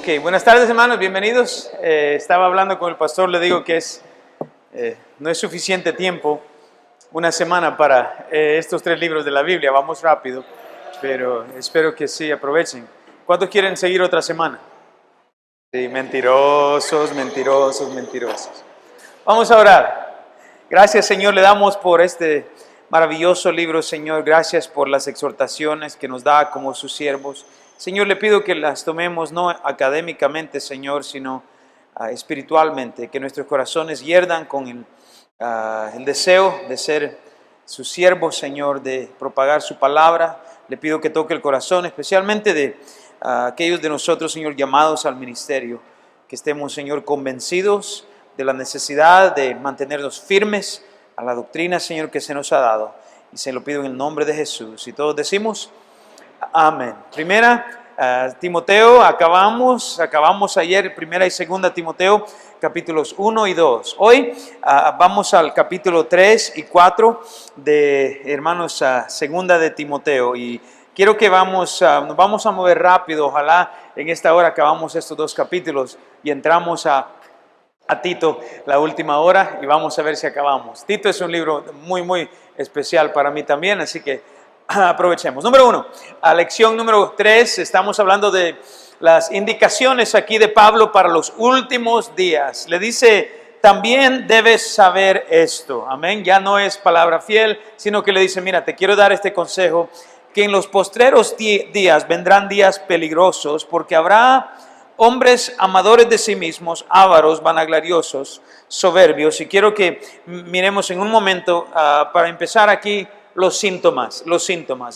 Ok, buenas tardes hermanos, bienvenidos. Estaba hablando con el pastor, le digo que no es suficiente tiempo, una semana para estos 3 libros de la Biblia, vamos rápido, pero espero que sí aprovechen. ¿Cuántos quieren seguir otra semana? Sí, mentirosos. Vamos a orar. Gracias Señor, le damos por este maravilloso libro, Señor, gracias por las exhortaciones que nos da como sus siervos. Señor, le pido que las tomemos no académicamente, Señor, sino espiritualmente, que nuestros corazones hierdan con el deseo de ser sus siervos, Señor, de propagar su palabra. Le pido que toque el corazón, especialmente de aquellos de nosotros, Señor, llamados al ministerio, que estemos, Señor, convencidos de la necesidad de mantenernos firmes a la doctrina, Señor, que se nos ha dado. Y se lo pido en el nombre de Jesús. Y todos decimos... Amén. Primera Timoteo, acabamos ayer, primera y segunda Timoteo, capítulos 1 y 2. Hoy vamos al capítulo 3 y 4 de, hermanos, segunda de Timoteo. Y quiero que nos vamos a mover rápido, ojalá en esta hora acabamos estos 2 capítulos y entramos a Tito, la última hora, y vamos a ver si acabamos. Tito es un libro muy, muy especial para mí también, así que aprovechemos. Número 1, lección número 3, estamos hablando de las indicaciones aquí de Pablo para los últimos días. Le dice, también debes saber esto, amén. Ya no es palabra fiel, sino que le dice, mira, te quiero dar este consejo, que en los postreros días vendrán días peligrosos, porque habrá hombres amadores de sí mismos, ávaros, vanagloriosos, soberbios. Y quiero que miremos en un momento, para empezar aquí, los síntomas.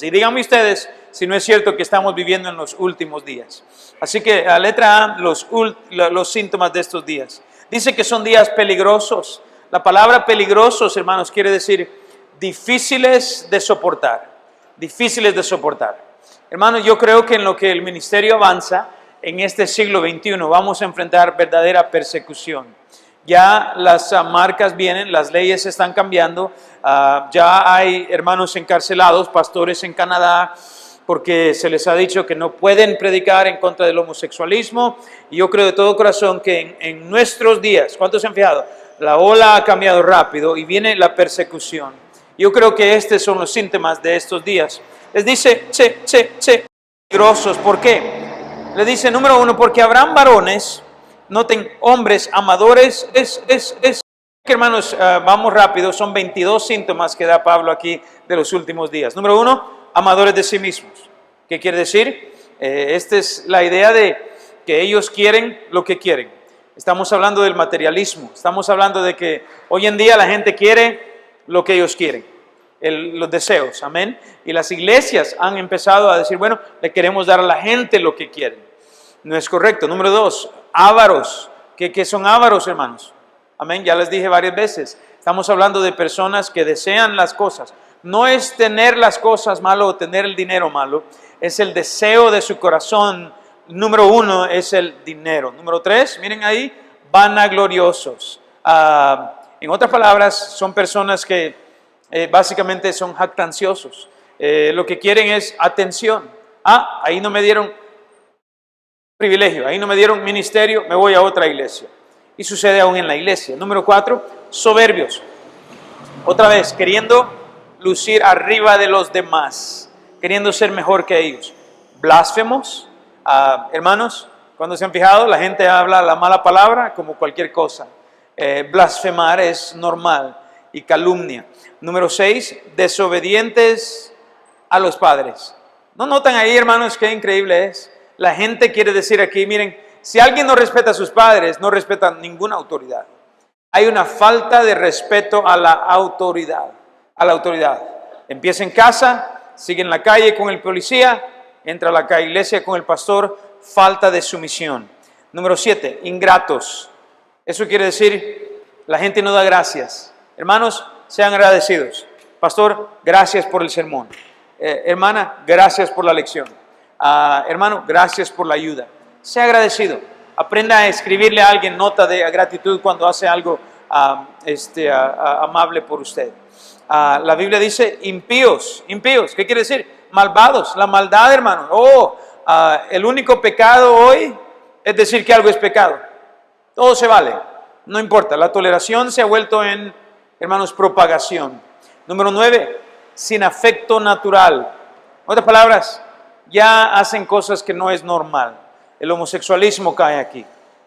Y díganme ustedes si no es cierto que estamos viviendo en los últimos días. Así que a letra A, los síntomas de estos días. Dice que son días peligrosos. La palabra peligrosos, hermanos, quiere decir difíciles de soportar. Hermanos, yo creo que en lo que el ministerio avanza, en este siglo XXI, vamos a enfrentar verdadera persecución. Ya las marcas vienen, las leyes están cambiando, ya hay hermanos encarcelados, pastores en Canadá, porque se les ha dicho que no pueden predicar en contra del homosexualismo. Y yo creo de todo corazón que en nuestros días, ¿cuántos se han fijado? La ola ha cambiado rápido y viene la persecución. Yo creo que estos son los síntomas de estos días. Les dice, peligrosos, ¿por qué? Le dice, número 1, porque habrán varones, noten, hombres amadores, hermanos, vamos rápido, son 22 síntomas que da Pablo aquí de los últimos días. Número 1, amadores de sí mismos. ¿Qué quiere decir? Esta es la idea de que ellos quieren lo que quieren. Estamos hablando del materialismo, estamos hablando de que hoy en día la gente quiere lo que ellos quieren, los deseos, amén. Y las iglesias han empezado a decir, bueno, le queremos dar a la gente lo que quieren. No es correcto. Número 2, ávaros. ¿Qué son ávaros, hermanos? Amén, ya les dije varias veces. Estamos hablando de personas que desean las cosas. No es tener las cosas malo o tener el dinero malo. Es el deseo de su corazón. Número 1 es el dinero. Número 3, miren ahí, vanagloriosos. En otras palabras, son personas que básicamente son jactanciosos. Lo que quieren es atención. Ahí no me dieron privilegio, ahí no me dieron ministerio, me voy a otra iglesia. Y sucede aún en la iglesia. Número 4, soberbios. Otra vez, queriendo lucir arriba de los demás, queriendo ser mejor que ellos. Blasfemos. Hermanos, cuando se han fijado, la gente habla la mala palabra como cualquier cosa. Blasfemar es normal. Y calumnia. Número 6, desobedientes a los padres. ¿No notan ahí, hermanos, qué increíble es? La gente quiere decir aquí, miren, si alguien no respeta a sus padres, no respeta ninguna autoridad. Hay una falta de respeto a la autoridad. Empieza en casa, sigue en la calle con el policía, entra a la iglesia con el pastor, falta de sumisión. Número 7, ingratos. Eso quiere decir, la gente no da gracias. Hermanos, sean agradecidos. Pastor, gracias por el sermón. Hermana, gracias por la lección. Hermano, gracias por la ayuda. Sea agradecido. Aprenda a escribirle a alguien nota de gratitud cuando hace algo amable por usted. La Biblia dice impíos. ¿Qué quiere decir? Malvados. La maldad, hermano. El único pecado hoy es decir que algo es pecado. Todo se vale, no importa. La toleración se ha vuelto en, hermanos, propagación. Número 9, sin afecto natural. En otras palabras, ya hacen cosas que no es normal. El homosexualismo cae aquí.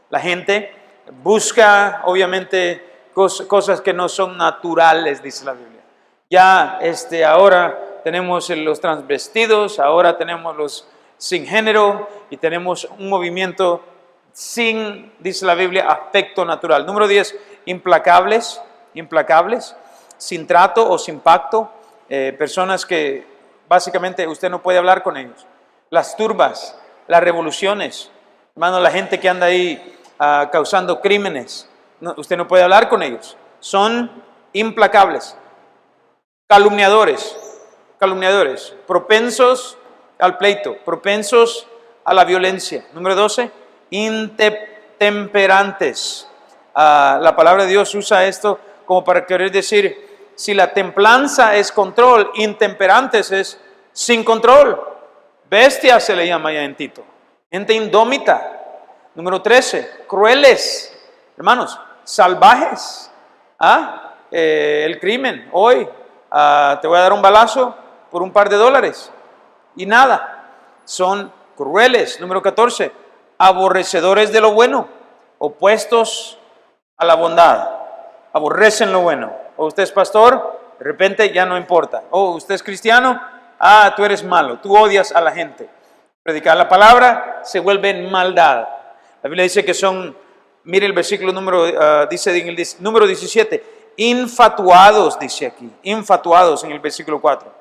La gente busca, obviamente, cosas que no son naturales, dice la Biblia. Ya ahora tenemos los transvestidos, ahora tenemos los sin género y tenemos un movimiento sin, dice la Biblia, afecto natural. Número 10, implacables, sin trato o sin pacto. Personas que básicamente usted no puede hablar con ellos. Las turbas, las revoluciones, hermano, la gente que anda ahí causando crímenes, usted no puede hablar con ellos. Son implacables. Calumniadores, propensos al pleito, propensos a la violencia. Número 12, intemperantes. La palabra de Dios usa esto como para querer decir, si la templanza es control, intemperantes es sin control. Bestia se le llama ya en Tito. Gente indómita. Número 13, crueles. Hermanos, salvajes. El crimen, hoy te voy a dar un balazo por un par de dólares. Y nada, son crueles. Número 14, aborrecedores de lo bueno, opuestos a la bondad. Aborrecen lo bueno. O usted es pastor, de repente ya no importa. O usted es cristiano, tú eres malo, tú odias a la gente. Predicar la palabra se vuelve en maldad. La Biblia dice que son, mire el versículo dice en el número 17, infatuados, dice aquí, infatuados en el versículo 4.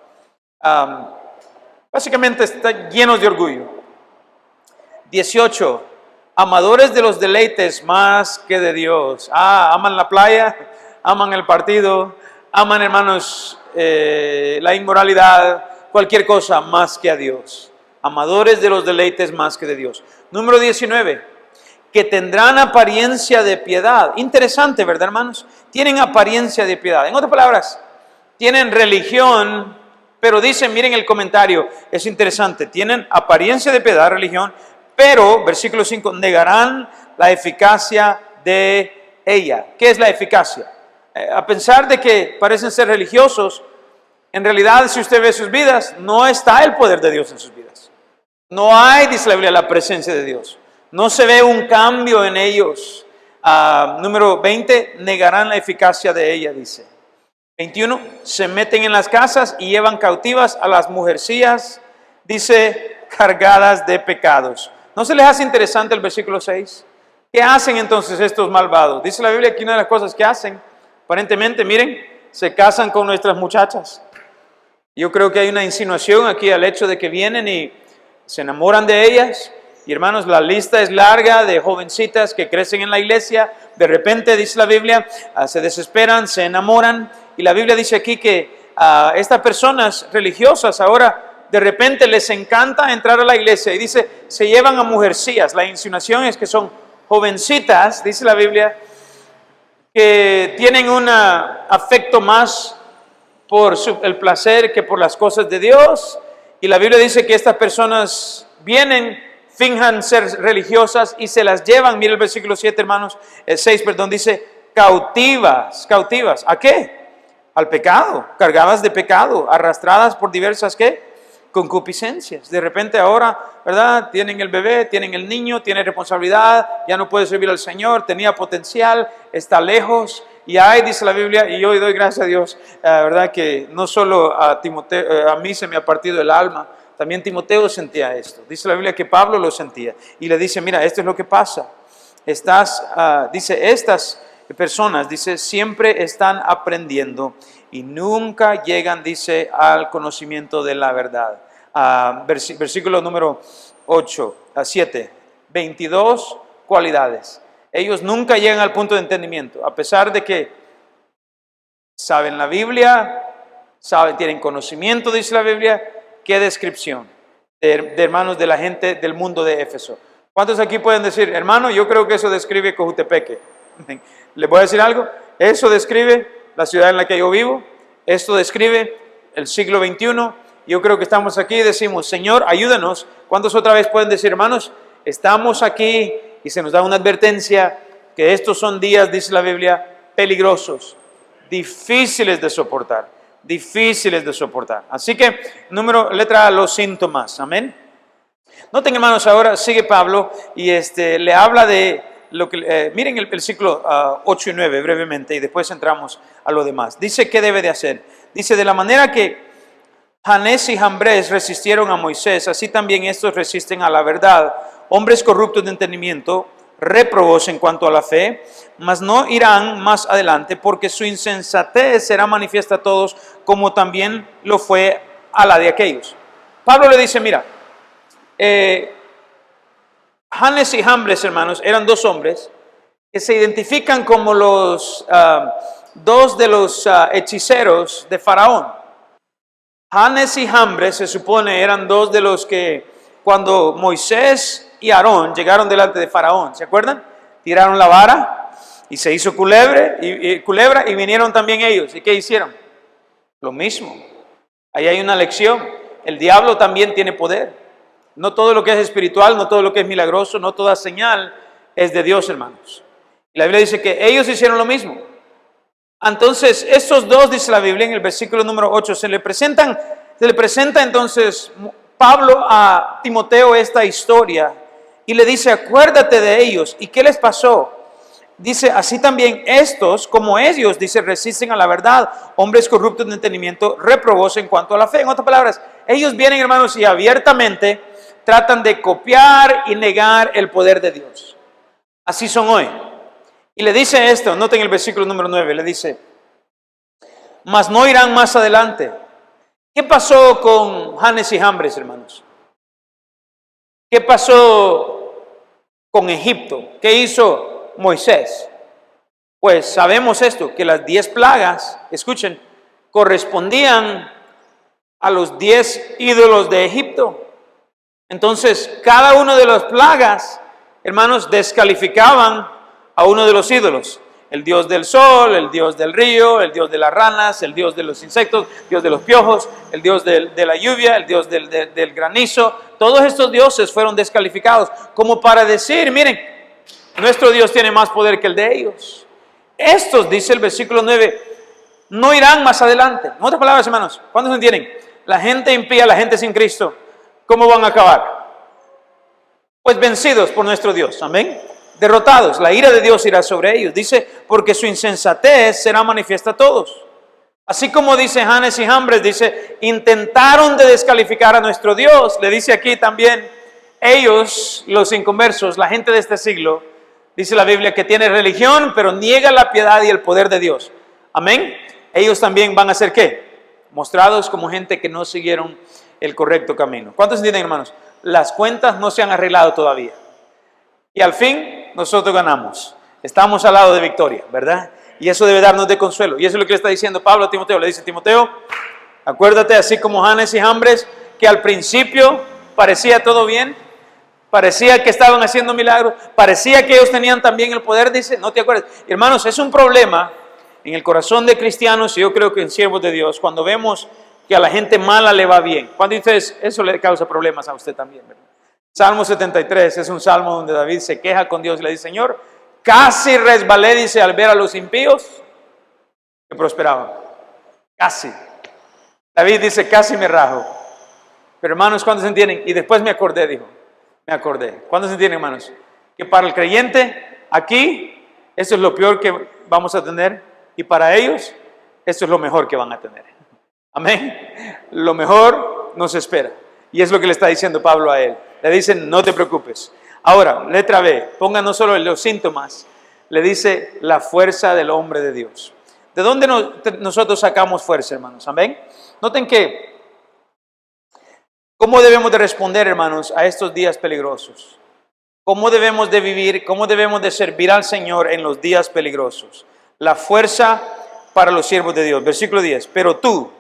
Básicamente están llenos de orgullo. 18, amadores de los deleites más que de Dios. Aman la playa, aman el partido, aman, hermanos, la inmoralidad, cualquier cosa más que a Dios. Amadores de los deleites más que de Dios. Número 19, que tendrán apariencia de piedad. Interesante, ¿verdad, hermanos? Tienen apariencia de piedad. En otras palabras, tienen religión, pero dicen, miren el comentario, es interesante, tienen apariencia de piedad, religión, pero, versículo 5, negarán la eficacia de ella. ¿Qué es la eficacia? A pesar de que parecen ser religiosos, en realidad, si usted ve sus vidas, no está el poder de Dios en sus vidas. No hay, dice la Biblia, la presencia de Dios. No se ve un cambio en ellos. Número 20, negarán la eficacia de ella, dice. 21, se meten en las casas y llevan cautivas a las mujercillas, dice, cargadas de pecados. ¿No se les hace interesante el versículo 6? ¿Qué hacen entonces estos malvados? Dice la Biblia que una de las cosas que hacen, aparentemente, miren, se casan con nuestras muchachas. Yo creo que hay una insinuación aquí al hecho de que vienen y se enamoran de ellas. Y hermanos, la lista es larga de jovencitas que crecen en la iglesia. De repente, dice la Biblia, se desesperan, se enamoran. Y la Biblia dice aquí que estas personas religiosas ahora de repente les encanta entrar a la iglesia. Y dice, se llevan a mujercillas. La insinuación es que son jovencitas, dice la Biblia, que tienen un afecto más por el placer que por las cosas de Dios. Y la Biblia dice que estas personas vienen, finjan ser religiosas y se las llevan, mire el versículo 7, hermanos, 6, perdón, dice, cautivas. ¿A qué? Al pecado, cargadas de pecado, arrastradas por diversas, ¿qué? Concupiscencias. De repente ahora, ¿verdad? Tienen el bebé, tienen el niño, tienen responsabilidad, ya no puede servir al Señor, tenía potencial, está lejos. Y ahí dice la Biblia, y yo doy gracias a Dios, ¿verdad? Que no solo a Timoteo, a mí se me ha partido el alma, también Timoteo sentía esto. Dice la Biblia que Pablo lo sentía. Y le dice, mira, esto es lo que pasa. Dice, estas personas, dice, siempre están aprendiendo y nunca llegan, dice, al conocimiento de la verdad. Versículo número 7, 22 cualidades. Ellos nunca llegan al punto de entendimiento, a pesar de que saben la Biblia, tienen conocimiento, dice la Biblia. ¿Qué descripción de hermanos de la gente del mundo de Éfeso? ¿Cuántos aquí pueden decir, hermano, yo creo que eso describe Cojutepeque? ¿Les voy a decir algo? Eso describe la ciudad en la que yo vivo, esto describe el siglo XXI. Yo creo que estamos aquí y decimos, Señor, ayúdanos. ¿Cuántos otra vez pueden decir, hermanos, estamos aquí y se nos da una advertencia que estos son días, dice la Biblia, peligrosos, difíciles de soportar, difíciles de soportar. Así que, letra A, los síntomas, amén. Noten, hermanos, ahora sigue Pablo y le habla de lo que, miren el versículo 8 y 9 brevemente y después entramos a lo demás. Dice, ¿qué debe de hacer? Dice, de la manera que Janés y Jambres resistieron a Moisés, así también estos resisten a la verdad. Hombres corruptos de entendimiento, réprobos en cuanto a la fe, mas no irán más adelante, porque su insensatez será manifiesta a todos, como también lo fue a la de aquellos. Pablo le dice, mira, Janés y Jambres, hermanos, eran dos hombres que se identifican como los dos de los hechiceros de Faraón. Janés y Jambres, se supone, eran dos de los que cuando Moisés y Aarón llegaron delante de Faraón, ¿se acuerdan? Tiraron la vara y se hizo culebra y vinieron también ellos. ¿Y qué hicieron? Lo mismo. Ahí hay una lección. El diablo también tiene poder. No todo lo que es espiritual, no todo lo que es milagroso, no toda señal es de Dios, hermanos. Y la Biblia dice que ellos hicieron lo mismo. Entonces, estos dos, dice la Biblia en el versículo número 8, se le presenta entonces Pablo a Timoteo esta historia y le dice, acuérdate de ellos. ¿Y qué les pasó? Dice, así también estos, como ellos, dice, resisten a la verdad, hombres corruptos de entendimiento, réprobos en cuanto a la fe. En otras palabras, ellos vienen, hermanos, y abiertamente tratan de copiar y negar el poder de Dios. Así son hoy. Y le dice esto, noten el versículo número 9, le dice, mas no irán más adelante. ¿Qué pasó con Janés y Jambres, hermanos? ¿Qué pasó con Egipto? ¿Qué hizo Moisés? Pues sabemos esto, que las 10 plagas, escuchen, correspondían a los 10 ídolos de Egipto. Entonces, cada una de las plagas, hermanos, descalificaban a uno de los ídolos. El dios del sol, el dios del río, el dios de las ranas, el dios de los insectos, el dios de los piojos, el dios de la lluvia, el dios del granizo. Todos estos dioses fueron descalificados como para decir, miren, nuestro Dios tiene más poder que el de ellos. Estos, dice el versículo 9, no irán más adelante. En otras palabras, hermanos, ¿cuántos entienden? La gente impía, la gente sin Cristo, ¿cómo van a acabar? Pues vencidos por nuestro Dios, amén. Derrotados, la ira de Dios irá sobre ellos. Dice, porque su insensatez será manifiesta a todos. Así como dice Janés y Jambres, dice, intentaron de descalificar a nuestro Dios. Le dice aquí también, ellos, los inconversos, la gente de este siglo, dice la Biblia que tiene religión, pero niega la piedad y el poder de Dios. Amén. Ellos también van a ser ¿qué? Mostrados como gente que no siguieron el correcto camino. ¿Cuántos entienden, hermanos? Las cuentas no se han arreglado todavía. Y al fin, nosotros ganamos. Estamos al lado de victoria, ¿verdad? Y eso debe darnos de consuelo. Y eso es lo que le está diciendo Pablo a Timoteo. Le dice, Timoteo, acuérdate, así como Janés y Jambres, que al principio parecía todo bien, parecía que estaban haciendo milagros, parecía que ellos tenían también el poder, dice, no te acuerdas. Hermanos, es un problema en el corazón de cristianos, y yo creo que en siervos de Dios, cuando vemos que a la gente mala le va bien. ¿Cuándo dices eso le causa problemas a usted también, ¿verdad? Salmo 73 es un salmo donde David se queja con Dios y le dice, Señor, casi resbalé, dice, al ver a los impíos que prosperaban. Casi. David dice, casi me rajo. Pero hermanos, ¿cuántos entienden? Y después me acordé, dijo. Me acordé. ¿Cuántos entienden, hermanos? Que para el creyente, aquí, esto es lo peor que vamos a tener. Y para ellos, esto es lo mejor que van a tener. Amén. Lo mejor nos espera. Y es lo que le está diciendo Pablo a él. Le dicen, no te preocupes. Ahora, letra B, ponga no solo los síntomas, le dice la fuerza del hombre de Dios. ¿De dónde nosotros sacamos fuerza, hermanos? Amén. Noten que, ¿cómo debemos de responder, hermanos, a estos días peligrosos? ¿Cómo debemos de vivir, cómo debemos de servir al Señor en los días peligrosos? La fuerza para los siervos de Dios. Versículo 10, pero tú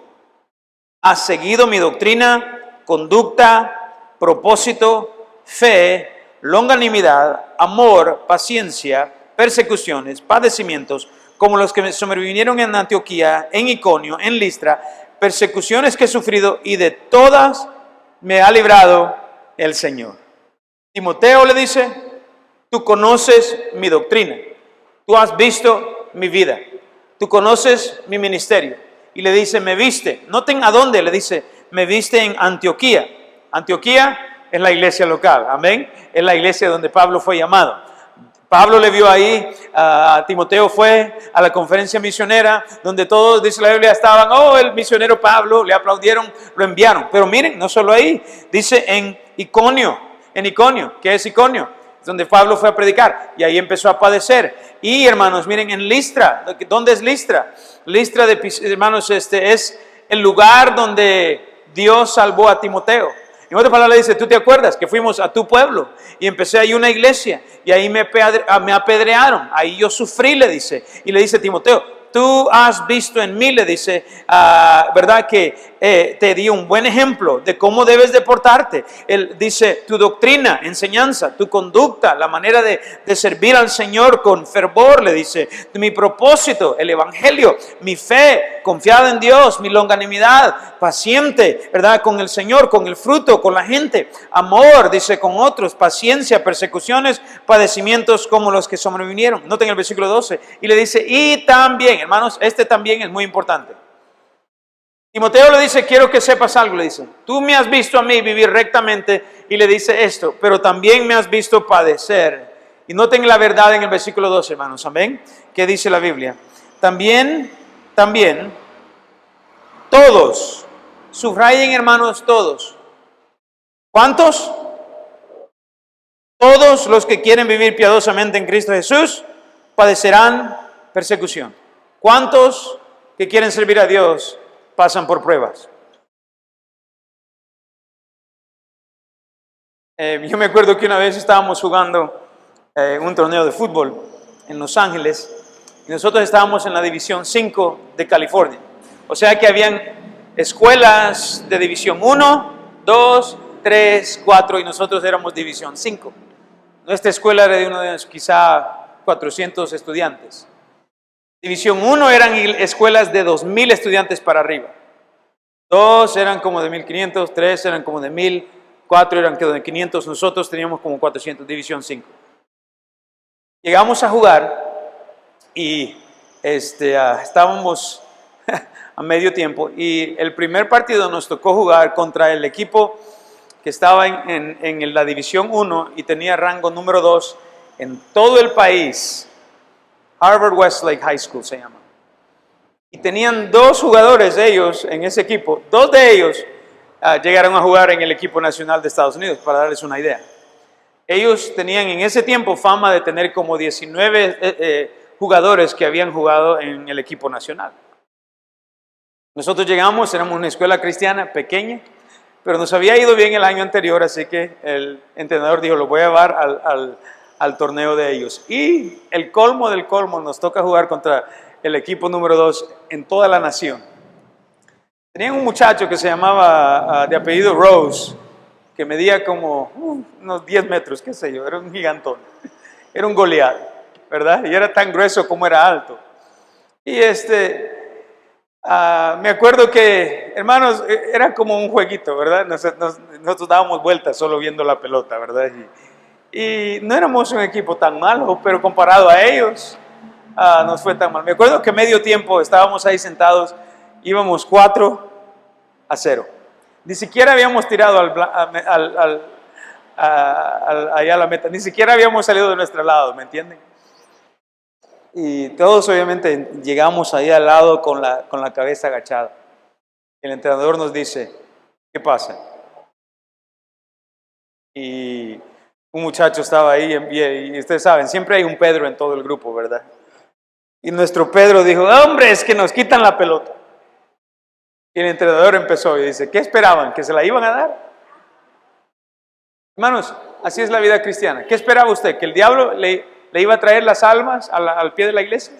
has seguido mi doctrina, conducta, propósito, fe, longanimidad, amor, paciencia, persecuciones, padecimientos, como los que me sobrevinieron en Antioquía, en Iconio, en Listra, persecuciones que he sufrido y de todas me ha librado el Señor. Timoteo le dice, tú conoces mi doctrina, tú has visto mi vida, tú conoces mi ministerio. Y le dice, me viste. Noten a dónde le dice, me viste en Antioquía. Antioquía es la iglesia local, amén. Es la iglesia donde Pablo fue llamado. Pablo le vio ahí, a Timoteo fue a la conferencia misionera, donde todos, dice la Biblia, estaban, oh, el misionero Pablo, le aplaudieron, lo enviaron. Pero miren, no solo ahí, dice en Iconio, ¿qué es Iconio? Es donde Pablo fue a predicar, y ahí empezó a padecer. Y hermanos, miren, en Listra, ¿dónde es Listra? Listra, hermanos, es el lugar donde Dios salvó a Timoteo. En otras palabras dice, ¿tú te acuerdas que fuimos a tu pueblo y empecé ahí una iglesia y ahí me apedrearon, ahí yo sufrí, le dice, y le dice Timoteo, tú has visto en mí, le dice, ¿verdad? Que te di un buen ejemplo de cómo debes de portarte. Él dice, tu doctrina, enseñanza, tu conducta, la manera de servir al Señor con fervor, le dice, mi propósito, el evangelio, mi fe, confiada en Dios, mi longanimidad, paciente, ¿verdad? Con el Señor, con el fruto, con la gente, amor, dice, con otros, paciencia, persecuciones, padecimientos como los que sobrevinieron. Noten el versículo 12, y le dice, y también, hermanos, este también es muy importante. Timoteo le dice, quiero que sepas algo, le dice, tú me has visto a mí vivir rectamente, y le dice esto, pero también me has visto padecer. Y noten la verdad en el versículo 12, hermanos, amén. ¿Qué dice la Biblia? También, todos, subrayen, hermanos, todos. ¿Cuántos? Todos los que quieren vivir piadosamente en Cristo Jesús padecerán persecución. ¿Cuántos que quieren servir a Dios pasan por pruebas? Yo me acuerdo que una vez estábamos jugando un torneo de fútbol en Los Ángeles y nosotros estábamos en la División 5 de California. O sea que habían escuelas de División 1, 2, 3, 4 y nosotros éramos División 5. Nuestra escuela era de unos quizá 400 estudiantes. División 1 eran escuelas de 2,000 estudiantes para arriba. 2 eran como de 1,500, 3 eran como de 1,000, 4 eran como de 500, nosotros teníamos como 400, División 5. Llegamos a jugar y estábamos a medio tiempo y el primer partido nos tocó jugar contra el equipo que estaba en la División 1 y tenía rango número 2 en todo el país. Harvard Westlake High School se llama. Y tenían 2 jugadores de ellos en ese equipo. 2 de ellos llegaron a jugar en el equipo nacional de Estados Unidos, para darles una idea. Ellos tenían en ese tiempo fama de tener como 19 jugadores que habían jugado en el equipo nacional. Nosotros llegamos, éramos una escuela cristiana pequeña, pero nos había ido bien el año anterior, así que el entrenador dijo, lo voy a llevar al torneo de ellos. Y el colmo del colmo, nos toca jugar contra el equipo número 2 en toda la nación. Tenían un muchacho que se llamaba, de apellido Rose, que medía como unos 10 metros, qué sé yo, era un gigantón. Era un Goliat, ¿verdad? Y era tan grueso como era alto. Y me acuerdo que, hermanos, era como un jueguito, ¿verdad? Nosotros dábamos vueltas solo viendo la pelota, ¿verdad? Y no éramos un equipo tan malo, pero comparado a ellos, nos fue tan mal. Me acuerdo que medio tiempo estábamos ahí sentados, íbamos 4-0. Ni siquiera habíamos tirado allá a la meta, ni siquiera habíamos salido de nuestro lado, ¿me entienden? Y todos obviamente llegamos ahí al lado con la cabeza agachada. El entrenador nos dice, ¿qué pasa? Y un muchacho estaba ahí y ustedes saben, siempre hay un Pedro en todo el grupo, ¿verdad? Y nuestro Pedro dijo, hombre, es que nos quitan la pelota. Y el entrenador empezó y dice, ¿qué esperaban? ¿Que se la iban a dar? Hermanos, así es la vida cristiana. ¿Qué esperaba usted? ¿Que el diablo le iba a traer las almas al pie de la iglesia?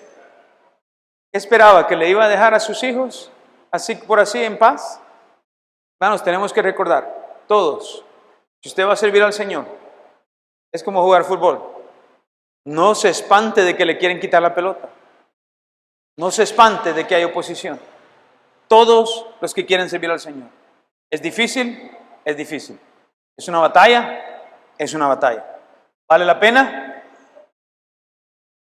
¿Qué esperaba? ¿Que le iba a dejar a sus hijos así por así en paz? Hermanos, tenemos que recordar, todos, si usted va a servir al Señor, es como jugar fútbol. No se espante de que le quieren quitar la pelota. No se espante de que hay oposición. Todos los que quieren servir al Señor. ¿Es difícil? Es difícil. ¿Es una batalla? Es una batalla. ¿Vale la pena?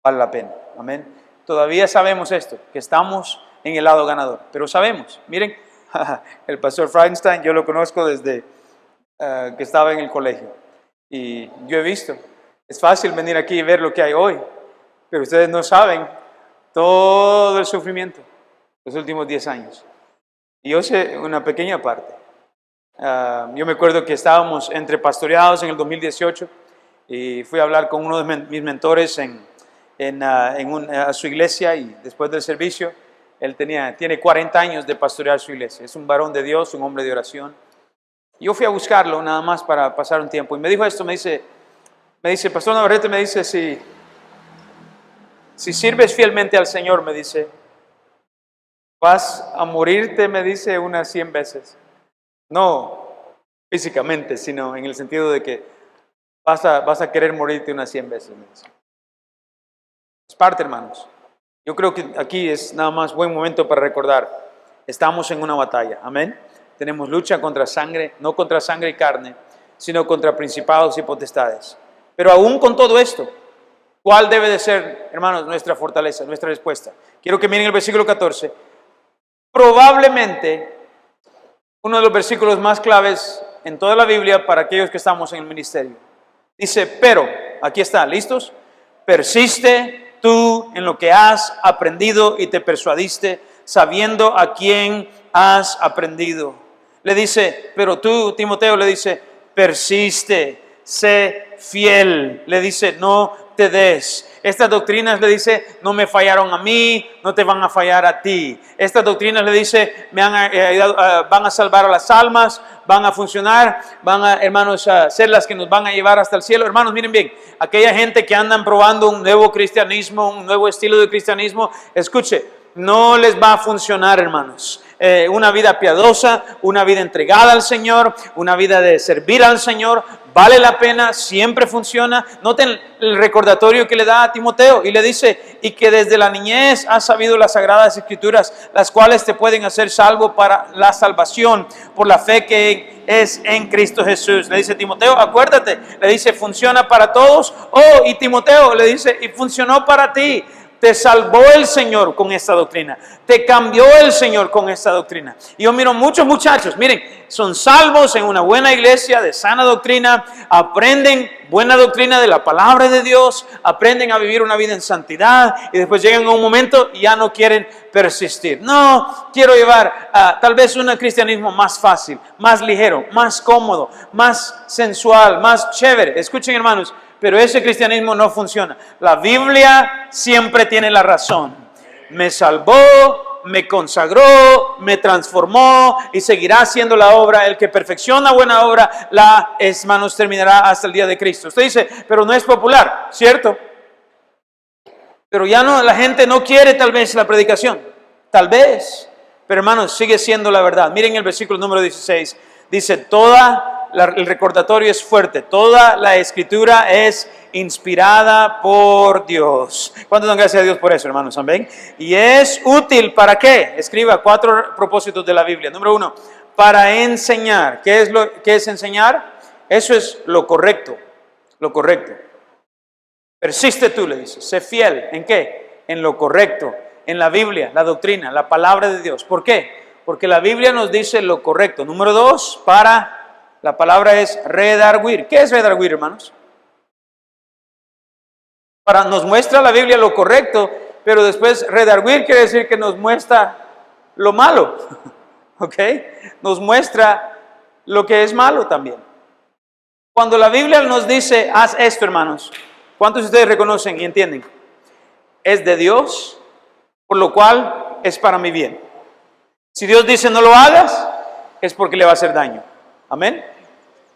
vale la pena. Amén. Todavía sabemos esto, que estamos en el lado ganador, pero sabemos, miren, el pastor Frankenstein, yo lo conozco desde que estaba en el colegio y yo he visto, es fácil venir aquí y ver lo que hay hoy, pero ustedes no saben todo el sufrimiento los últimos 10 años. Y yo sé una pequeña parte. Yo me acuerdo que estábamos entre pastoreados en el 2018 y fui a hablar con uno de mis mentores a su iglesia, y después del servicio, él tiene 40 años de pastorear su iglesia. Es un varón de Dios, un hombre de oración. Yo fui a buscarlo nada más para pasar un tiempo y me dijo esto, me dice, Pastor Navarrete, me dice, si sirves fielmente al Señor, me dice, vas a morirte, me dice, unas 100 veces. No físicamente, sino en el sentido de que vas a querer morirte unas 100 veces, me dice. Es parte, hermanos. Yo creo que aquí es nada más buen momento para recordar, estamos en una batalla, amén. Tenemos lucha contra sangre, no contra sangre y carne, sino contra principados y potestades. Pero aún con todo esto, ¿cuál debe de ser, hermanos, nuestra fortaleza, nuestra respuesta? Quiero que miren el versículo 14. Probablemente uno de los versículos más claves en toda la Biblia para aquellos que estamos en el ministerio. Dice, pero, aquí está, ¿listos? Persiste tú en lo que has aprendido y te persuadiste, sabiendo a quién has aprendido. Le dice, pero tú, Timoteo, le dice, persiste, sé fiel. Le dice, no te des. Estas doctrinas, le dice, no me fallaron a mí, no te van a fallar a ti. Estas doctrinas, le dice, van a salvar a las almas, van a funcionar, hermanos, a ser las que nos van a llevar hasta el cielo. Hermanos, miren bien, aquella gente que andan probando un nuevo cristianismo, un nuevo estilo de cristianismo, escuche, no les va a funcionar, hermanos. Una vida piadosa, una vida entregada al Señor, una vida de servir al Señor, vale la pena, siempre funciona. Noten el recordatorio que le da a Timoteo y le dice, y que desde la niñez has sabido las sagradas escrituras, las cuales te pueden hacer salvo para la salvación por la fe que es en Cristo Jesús. Le dice Timoteo, acuérdate, le dice, funciona para todos. Oh, y Timoteo le dice, y funcionó para ti. Te salvó el Señor con esta doctrina. Te cambió el Señor con esta doctrina. Y yo miro muchos muchachos, miren, son salvos en una buena iglesia de sana doctrina, aprenden buena doctrina de la palabra de Dios, aprenden a vivir una vida en santidad y después llegan a un momento y ya no quieren persistir. No, quiero llevar tal vez un cristianismo más fácil, más ligero, más cómodo, más sensual, más chévere. Escuchen, hermanos. Pero ese cristianismo no funciona. La Biblia siempre tiene la razón. Me salvó, me consagró, me transformó y seguirá haciendo la obra. El que perfecciona buena obra, hermanos, terminará hasta el día de Cristo. Usted dice, pero no es popular, ¿cierto? Pero ya no, la gente no quiere tal vez la predicación. Tal vez. Pero hermanos, sigue siendo la verdad. Miren el versículo número 16. Dice, el recordatorio es fuerte. Toda la escritura es inspirada por Dios. ¿Cuántos dan gracias a Dios por eso, hermanos? Amén. Y es útil, ¿para qué? Escriba 4 propósitos de la Biblia. Número 1, para enseñar. ¿Qué es enseñar? Eso es lo correcto. Lo correcto. Persiste tú, le dice. Sé fiel. ¿En qué? En lo correcto. En la Biblia, la doctrina, la palabra de Dios. ¿Por qué? Porque la Biblia nos dice lo correcto. Número 2, la palabra es redarguir. ¿Qué es redarguir, hermanos? Nos muestra la Biblia lo correcto, pero después redarguir quiere decir que nos muestra lo malo. ¿Ok? Nos muestra lo que es malo también. Cuando la Biblia nos dice, haz esto, hermanos, ¿cuántos de ustedes reconocen y entienden? Es de Dios, por lo cual es para mi bien. Si Dios dice no lo hagas, es porque le va a hacer daño. Amén.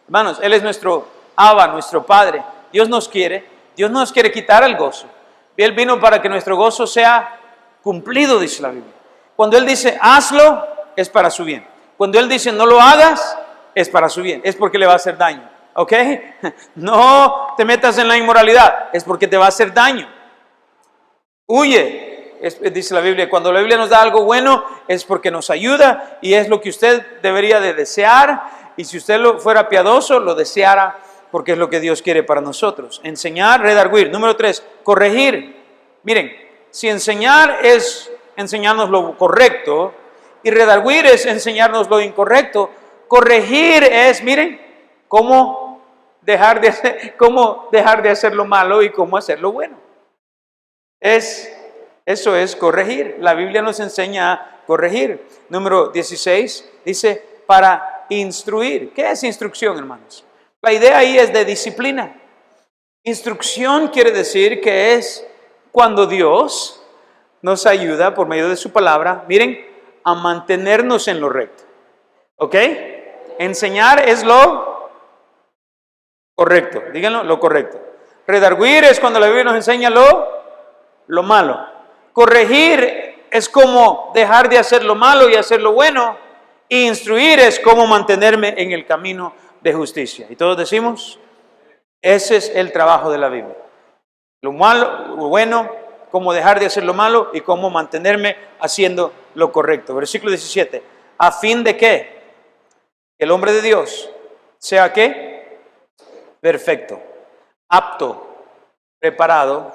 Hermanos, Él es nuestro Abba, nuestro Padre. Dios nos quiere quitar el gozo. Él vino para que nuestro gozo sea cumplido, dice la Biblia. Cuando Él dice hazlo, es para su bien. Cuando Él dice no lo hagas, es para su bien. Es porque le va a hacer daño. ¿Ok? No te metas en la inmoralidad, es porque te va a hacer daño. Huye. Dice la Biblia, cuando la Biblia nos da algo bueno es porque nos ayuda y es lo que usted debería de desear, y si usted fuera piadoso lo deseara porque es lo que Dios quiere para nosotros. Enseñar, redarguir. Número 3, corregir. Miren, si enseñar es enseñarnos lo correcto y redarguir es enseñarnos lo incorrecto, corregir es, miren, cómo dejar de hacer lo malo y cómo hacer lo bueno. Eso es corregir. La Biblia nos enseña a corregir. Número 16 dice para instruir. ¿Qué es instrucción, hermanos? La idea ahí es de disciplina. Instrucción quiere decir que es cuando Dios nos ayuda por medio de su palabra, miren, a mantenernos en lo recto. ¿Ok? Enseñar es lo correcto. Díganlo, lo correcto. Redarguir es cuando la Biblia nos enseña lo malo. Corregir es como dejar de hacer lo malo y hacer lo bueno. E instruir es como mantenerme en el camino de justicia. Y todos decimos, ese es el trabajo de la Biblia. Lo malo, lo bueno, cómo dejar de hacer lo malo y cómo mantenerme haciendo lo correcto. Versículo 17. ¿A fin de qué? El hombre de Dios sea ¿qué? Perfecto, apto, preparado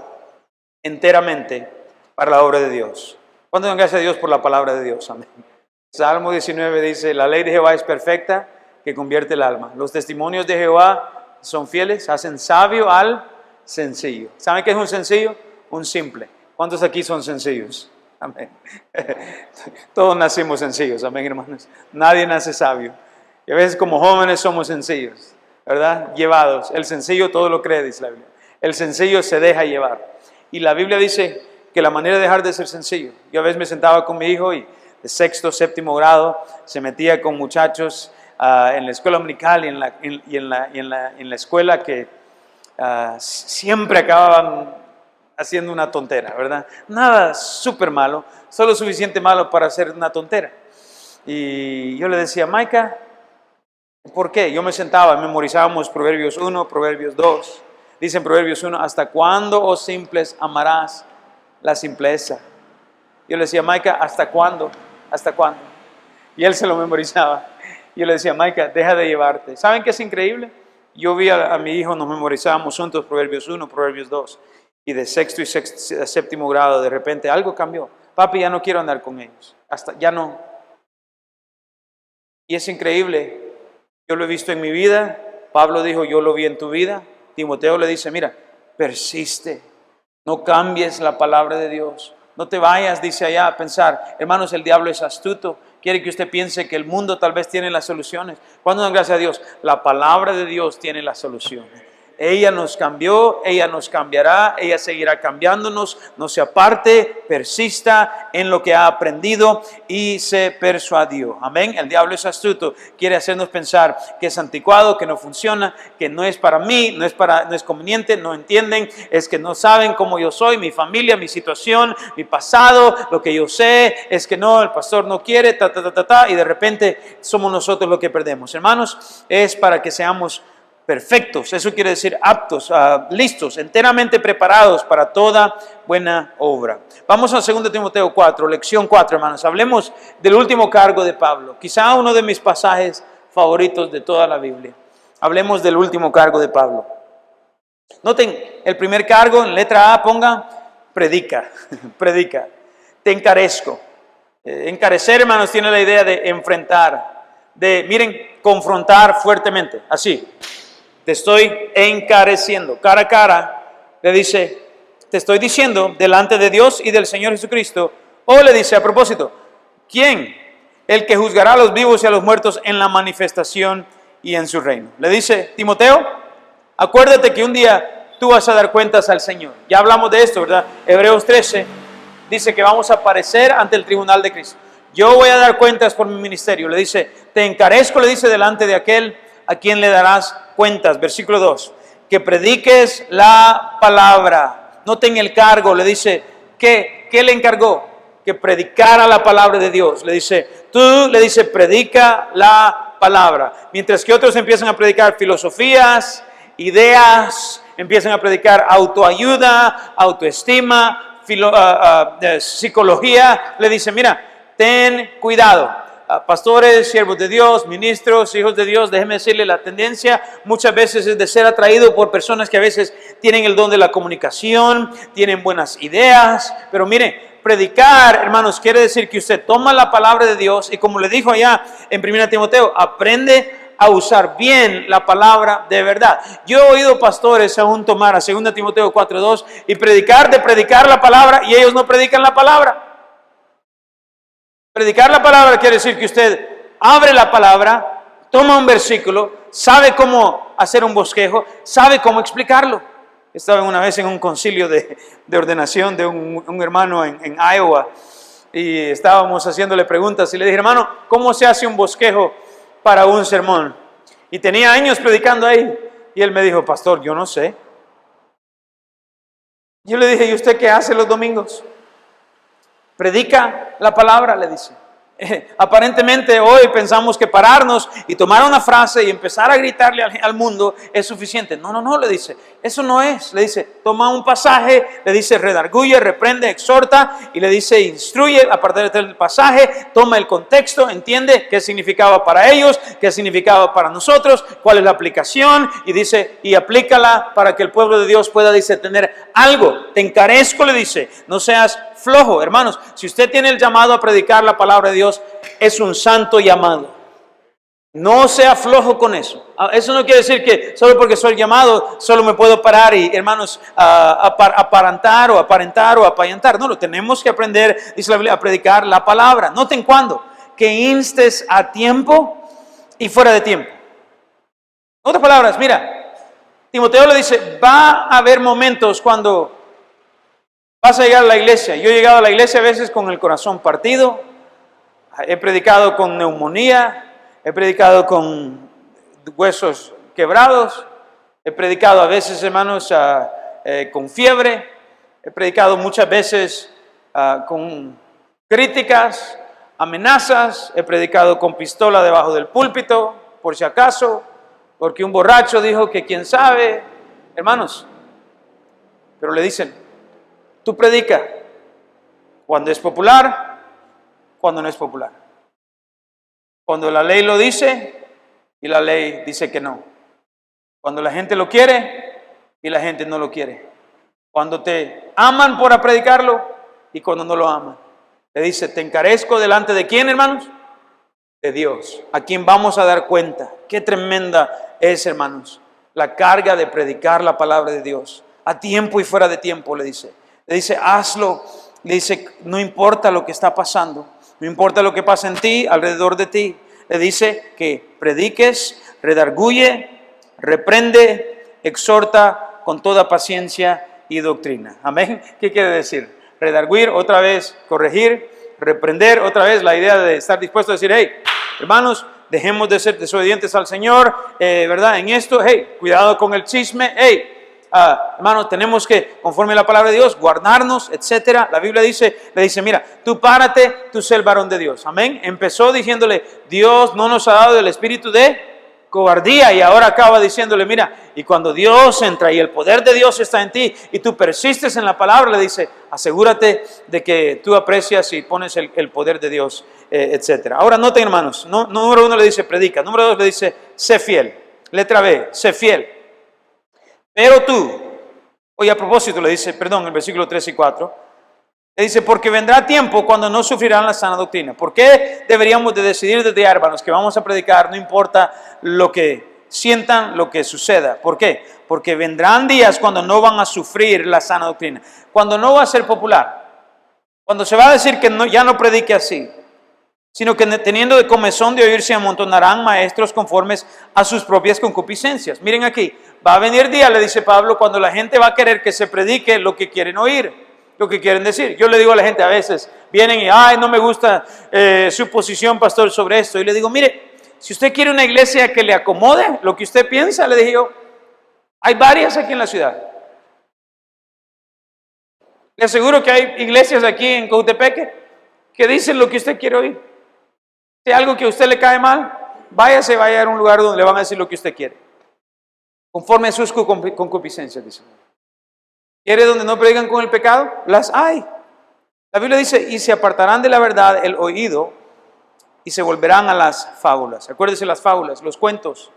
enteramente para la obra de Dios. ¿Cuánto dan gracias a Dios por la palabra de Dios? Amén. Salmo 19 dice, la ley de Jehová es perfecta, que convierte el alma. Los testimonios de Jehová son fieles, hacen sabio al sencillo. ¿Saben qué es un sencillo? Un simple. ¿Cuántos aquí son sencillos? Amén. Todos nacimos sencillos, amén, hermanos. Nadie nace sabio. Y a veces como jóvenes somos sencillos, ¿verdad? Llevados. El sencillo todo lo cree, dice la Biblia. El sencillo se deja llevar. Y la Biblia dice que la manera de dejar de ser sencillo. Yo a veces me sentaba con mi hijo y de sexto, séptimo grado, se metía con muchachos en la escuela dominical y en la escuela que siempre acababan haciendo una tontera, ¿verdad? Nada súper malo, solo suficiente malo para hacer una tontera. Y yo le decía, Maika, ¿por qué? Yo me sentaba, memorizábamos Proverbios 1, Proverbios 2. Dice en Proverbios 1, ¿hasta cuándo, oh simples, amarás la simpleza? Yo le decía, Maika, ¿hasta cuándo? ¿Hasta cuándo? Y él se lo memorizaba. Yo le decía, Maika, deja de llevarte. ¿Saben qué es increíble? Yo vi a mi hijo, nos memorizábamos juntos Proverbios 1, Proverbios 2. Y de sexto y séptimo grado, de repente algo cambió. Papi, ya no quiero andar con ellos. Ya no. Y es increíble. Yo lo he visto en mi vida. Pablo dijo, yo lo vi en tu vida. Timoteo le dice, mira, persiste. No cambies la palabra de Dios. No te vayas, dice allá, a pensar, hermanos, el diablo es astuto. Quiere que usted piense que el mundo tal vez tiene las soluciones. ¿Cuándo dan gracias a Dios? La palabra de Dios tiene las soluciones. Ella nos cambió, ella nos cambiará, ella seguirá cambiándonos. No se aparte, persista en lo que ha aprendido y se persuadió. Amén. El diablo es astuto, quiere hacernos pensar que es anticuado, que no funciona, que no es para mí, no es conveniente, no entienden, es que no saben cómo yo soy, mi familia, mi situación, mi pasado, lo que yo sé, es que no, el pastor no quiere, y de repente somos nosotros los que perdemos. Hermanos, es para que seamos perfectos, eso quiere decir aptos, listos, enteramente preparados para toda buena obra. Vamos a 2 Timoteo 4, lección 4, hermanos. Hablemos del último cargo de Pablo, quizá uno de mis pasajes favoritos de toda la Biblia. Hablemos del último cargo de Pablo. Noten, el primer cargo, en letra A ponga, predica, predica. Te encarezco. Encarecer, hermanos, tiene la idea de enfrentar, de, miren, confrontar fuertemente, así. Te estoy encareciendo, cara a cara, le dice, te estoy diciendo delante de Dios y del Señor Jesucristo, o le dice a propósito, ¿quién? El que juzgará a los vivos y a los muertos en la manifestación y en su reino. Le dice, Timoteo, acuérdate que un día tú vas a dar cuentas al Señor. Ya hablamos de esto, ¿verdad? Hebreos 13 dice que vamos a aparecer ante el tribunal de Cristo. Yo voy a dar cuentas por mi ministerio. Le dice, te encarezco, le dice, delante de aquel a quien le darás cuentas. Versículo 2, que prediques la palabra. Noten el cargo, le dice, ¿qué le encargó? Que predicara la palabra de Dios. Le dice, tú, le dice, predica la palabra. Mientras que otros empiezan a predicar filosofías, ideas, empiezan a predicar autoayuda, autoestima, psicología, le dice, mira, ten cuidado. pastores, siervos de Dios, ministros, hijos de Dios, déjeme decirle, la tendencia muchas veces es de ser atraído por personas que a veces tienen el don de la comunicación, tienen buenas ideas, pero mire, predicar, hermanos, quiere decir que usted toma la palabra de Dios y como le dijo allá en 1 Timoteo, aprende a usar bien la palabra de verdad. Yo he oído pastores aún tomar a 2 Timoteo 4:2 y predicar la palabra y ellos no predican la palabra. Predicar la palabra quiere decir que usted abre la palabra, toma un versículo, sabe cómo hacer un bosquejo, sabe cómo explicarlo. Estaba una vez en un concilio de ordenación de un hermano en Iowa y estábamos haciéndole preguntas y le dije, hermano, ¿cómo se hace un bosquejo para un sermón? Y tenía años predicando ahí y él me dijo, pastor, yo no sé. Yo le dije, ¿y usted qué hace los domingos? Predica la palabra, le dice. Aparentemente hoy pensamos que pararnos y tomar una frase y empezar a gritarle al mundo es suficiente. No, le dice, eso no es. Le dice, toma un pasaje, le dice, redarguye, reprende, exhorta y le dice, instruye a partir del pasaje, toma el contexto, entiende qué significaba para ellos, qué significaba para nosotros, cuál es la aplicación y dice, y aplícala para que el pueblo de Dios pueda, dice, tener algo. Te encarezco, le dice, no seas flojo. Hermanos, si usted tiene el llamado a predicar la palabra de Dios, es un santo llamado. No sea flojo con eso. Eso no quiere decir que solo porque soy llamado, solo me puedo parar y, hermanos, aparentar o apayantar. No, lo tenemos que aprender, dice la Biblia, a predicar la palabra. Noten cuándo, que instes a tiempo y fuera de tiempo. En otras palabras, mira, Timoteo le dice, va a haber momentos cuando vas a llegar a la iglesia. Yo he llegado a la iglesia a veces con el corazón partido. He predicado con neumonía. He predicado con huesos quebrados. He predicado a veces, hermanos, con fiebre. He predicado muchas veces con críticas, amenazas. He predicado con pistola debajo del púlpito, por si acaso, porque un borracho dijo que quién sabe. Hermanos, pero le dicen, tú predica cuando es popular, cuando no es popular. Cuando la ley lo dice y la ley dice que no. Cuando la gente lo quiere y la gente no lo quiere. Cuando te aman por predicarlo y cuando no lo aman. Le dice, te encarezco delante de ¿quién, hermanos? De Dios, a quien vamos a dar cuenta. Qué tremenda es, hermanos, la carga de predicar la palabra de Dios. A tiempo y fuera de tiempo, le dice. Le dice, hazlo. Le dice, no importa lo que está pasando. No importa lo que pasa en ti, alrededor de ti. Le dice que prediques, redarguye, reprende, exhorta con toda paciencia y doctrina. Amén. ¿Qué quiere decir? Redarguir, otra vez, corregir, reprender, otra vez, la idea de estar dispuesto a decir, hey, hermanos, dejemos de ser desobedientes al Señor, ¿verdad? En esto, hey, cuidado con el chisme, hey, hermanos, tenemos que, conforme a la palabra de Dios, guardarnos, etcétera. La Biblia le dice, mira, tú párate, tú sé el varón de Dios. Amén. Empezó diciéndole, Dios no nos ha dado el espíritu de cobardía y ahora acaba diciéndole, mira, y cuando Dios entra y el poder de Dios está en ti y tú persistes en la palabra, le dice, asegúrate de que tú aprecias y pones el poder de Dios, etcétera. Ahora noten, hermanos, número 1 le dice, predica. Número 2 le dice, sé fiel. Letra B, sé fiel. Pero tú, hoy a propósito le dice, perdón, el versículo 3 y 4, le dice, porque vendrá tiempo cuando no sufrirán la sana doctrina. ¿Por qué deberíamos de decidir desde ya, hermanos, que vamos a predicar, no importa lo que sientan, lo que suceda? ¿Por qué? Porque vendrán días cuando no van a sufrir la sana doctrina, cuando no va a ser popular, cuando se va a decir que ya no predique así, sino que teniendo de comezón de oír se amontonarán maestros conformes a sus propias concupiscencias. Miren aquí, va a venir día, le dice Pablo, cuando la gente va a querer que se predique lo que quieren oír, lo que quieren decir. Yo le digo a la gente a veces, vienen y, ay, no me gusta su posición, pastor, sobre esto. Y le digo, mire, si usted quiere una iglesia que le acomode lo que usted piensa, le dije yo, hay varias aquí en la ciudad. Le aseguro que hay iglesias aquí en Coatepeque que dicen lo que usted quiere oír. Si hay algo que a usted le cae mal, vaya a un lugar donde le van a decir lo que usted quiere, conforme a sus concupiscencias, dice. ¿Quiere donde no predigan con el pecado? Las hay. La Biblia dice, y se apartarán de la verdad el oído y se volverán a las fábulas. Acuérdense las fábulas, los cuentos.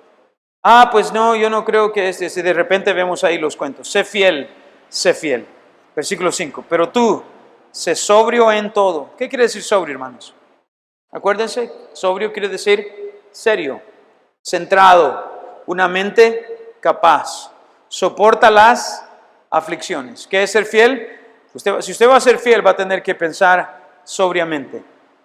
Ah, pues no, yo no creo que de repente vemos ahí los cuentos. Sé fiel, sé fiel. Versículo 5. Pero tú, sé sobrio en todo. ¿Qué quiere decir sobrio, hermanos? Acuérdense, sobrio quiere decir serio, centrado, una mente capaz. Soporta las aflicciones. ¿Qué es ser fiel? Si usted va a ser fiel, va a tener que pensar sobriamente.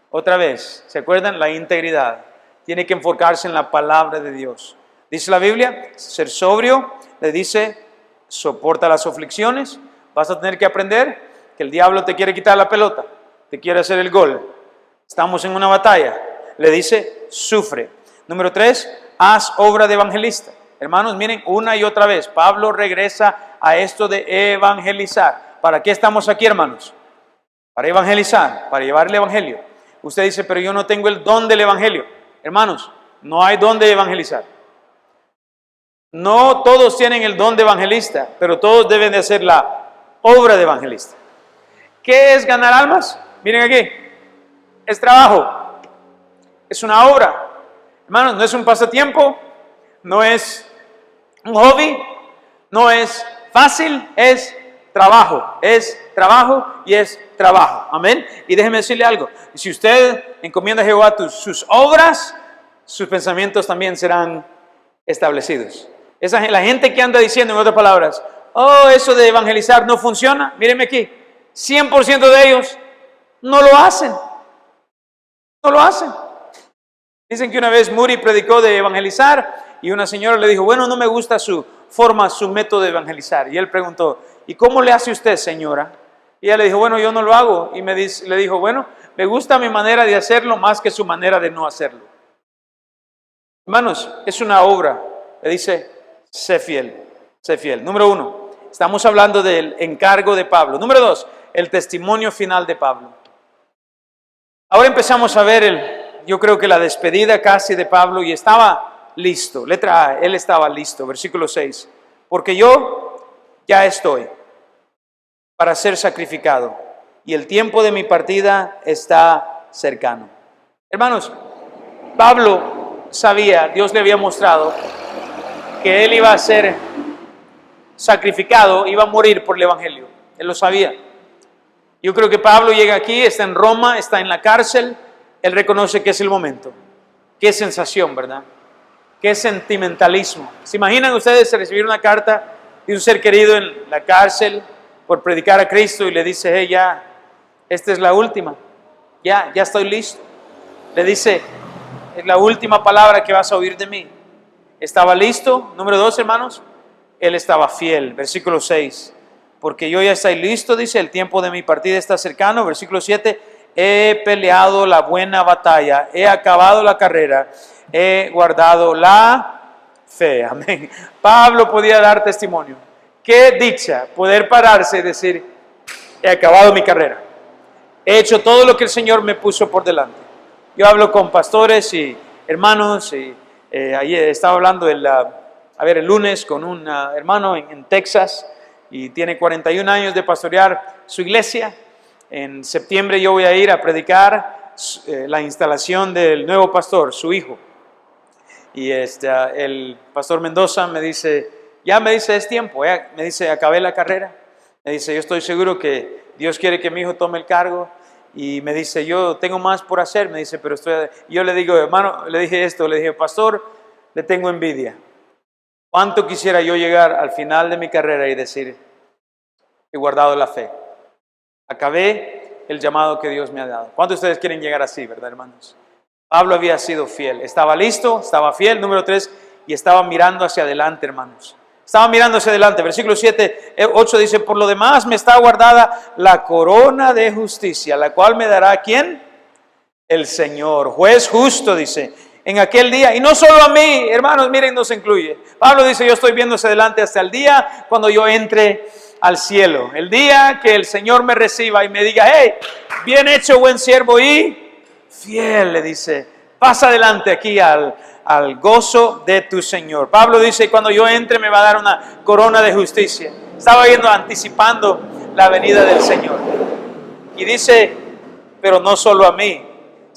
Otra vez, ¿se acuerdan? La integridad. Tiene que enfocarse en la palabra de Dios. Dice la Biblia, ser sobrio, le dice, soporta las aflicciones. Vas a tener que aprender que el diablo te quiere quitar la pelota, te quiere hacer el gol. Estamos en una batalla. Le dice, sufre. Número 3, haz obra de evangelista. Hermanos, miren, una y otra vez, Pablo regresa a esto de evangelizar. ¿Para qué estamos aquí, hermanos? Para evangelizar, para llevar el evangelio. Usted dice, pero yo no tengo el don del evangelio. Hermanos, no hay don de evangelizar. No todos tienen el don de evangelista, pero todos deben de hacer la obra de evangelista. ¿Qué es ganar almas? Miren aquí, es trabajo, es una obra. Hermanos, no es un pasatiempo, no es un hobby, no es fácil, es trabajo y es trabajo. Amén. Y déjeme decirle algo, si usted encomienda a Jehová sus obras, sus pensamientos también serán establecidos. La gente que anda diciendo, en otras palabras, oh, eso de evangelizar no funciona, mírenme aquí, 100% de ellos no lo hacen. No lo hacen. Dicen que una vez Moody predicó de evangelizar y una señora le dijo, bueno, no me gusta su forma, su método de evangelizar. Y él preguntó, ¿y cómo le hace usted, señora? Y ella le dijo, bueno, yo no lo hago. Y le dijo, bueno, me gusta mi manera de hacerlo más que su manera de no hacerlo. Hermanos, es una obra. Le dice, sé fiel, sé fiel. Número 1, estamos hablando del encargo de Pablo. Número 2, el testimonio final de Pablo. Ahora empezamos a ver yo creo que la despedida casi de Pablo, y estaba listo. Letra A, él estaba listo. Versículo 6. Porque yo ya estoy para ser sacrificado y el tiempo de mi partida está cercano. Hermanos, Pablo sabía, Dios le había mostrado que él iba a ser sacrificado, iba a morir por el evangelio. Él lo sabía. Yo creo que Pablo llega aquí, está en Roma, está en la cárcel, él reconoce que es el momento. Qué sensación, ¿verdad? Qué sentimentalismo. ¿Se imaginan ustedes recibir una carta de un ser querido en la cárcel por predicar a Cristo y le dice, hey, ya, esta es la última, ya estoy listo? Le dice, es la última palabra que vas a oír de mí. Estaba listo. Número 2, hermanos, él estaba fiel. Versículo 6. Porque yo ya estoy listo, dice, el tiempo de mi partida está cercano. Versículo 7, he peleado la buena batalla, he acabado la carrera, he guardado la fe. Amén. Pablo podía dar testimonio. Qué dicha poder pararse y decir, he acabado mi carrera. He hecho todo lo que el Señor me puso por delante. Yo hablo con pastores y hermanos, y ayer estaba hablando el lunes con un hermano en Texas, y tiene 41 años de pastorear su iglesia. En septiembre yo voy a ir a predicar la instalación del nuevo pastor, su hijo. Y el pastor Mendoza me dice, es tiempo, me dice, acabé la carrera. Me dice, yo estoy seguro que Dios quiere que mi hijo tome el cargo. Y me dice, yo tengo más por hacer. Me dice, pero yo le digo, hermano, le dije, pastor, le tengo envidia. ¿Cuánto quisiera yo llegar al final de mi carrera y decir, he guardado la fe? Acabé el llamado que Dios me ha dado. ¿Cuántos de ustedes quieren llegar así, verdad, hermanos? Pablo había sido fiel. Estaba listo, estaba fiel. Número 3, y estaba mirando hacia adelante, hermanos. Estaba mirando hacia adelante. Versículo 8 dice, por lo demás me está guardada la corona de justicia, la cual me dará, ¿quién? El Señor, juez justo, dice, en aquel día. Y no solo a mí, hermanos, miren, nos incluye. Pablo dice, yo estoy viendo hacia adelante hasta el día cuando yo entre al cielo. El día que el Señor me reciba y me diga, hey, bien hecho, buen siervo y fiel, le dice, pasa adelante aquí al gozo de tu Señor. Pablo dice, cuando yo entre me va a dar una corona de justicia. Estaba anticipando la venida del Señor. Y dice, pero no solo a mí,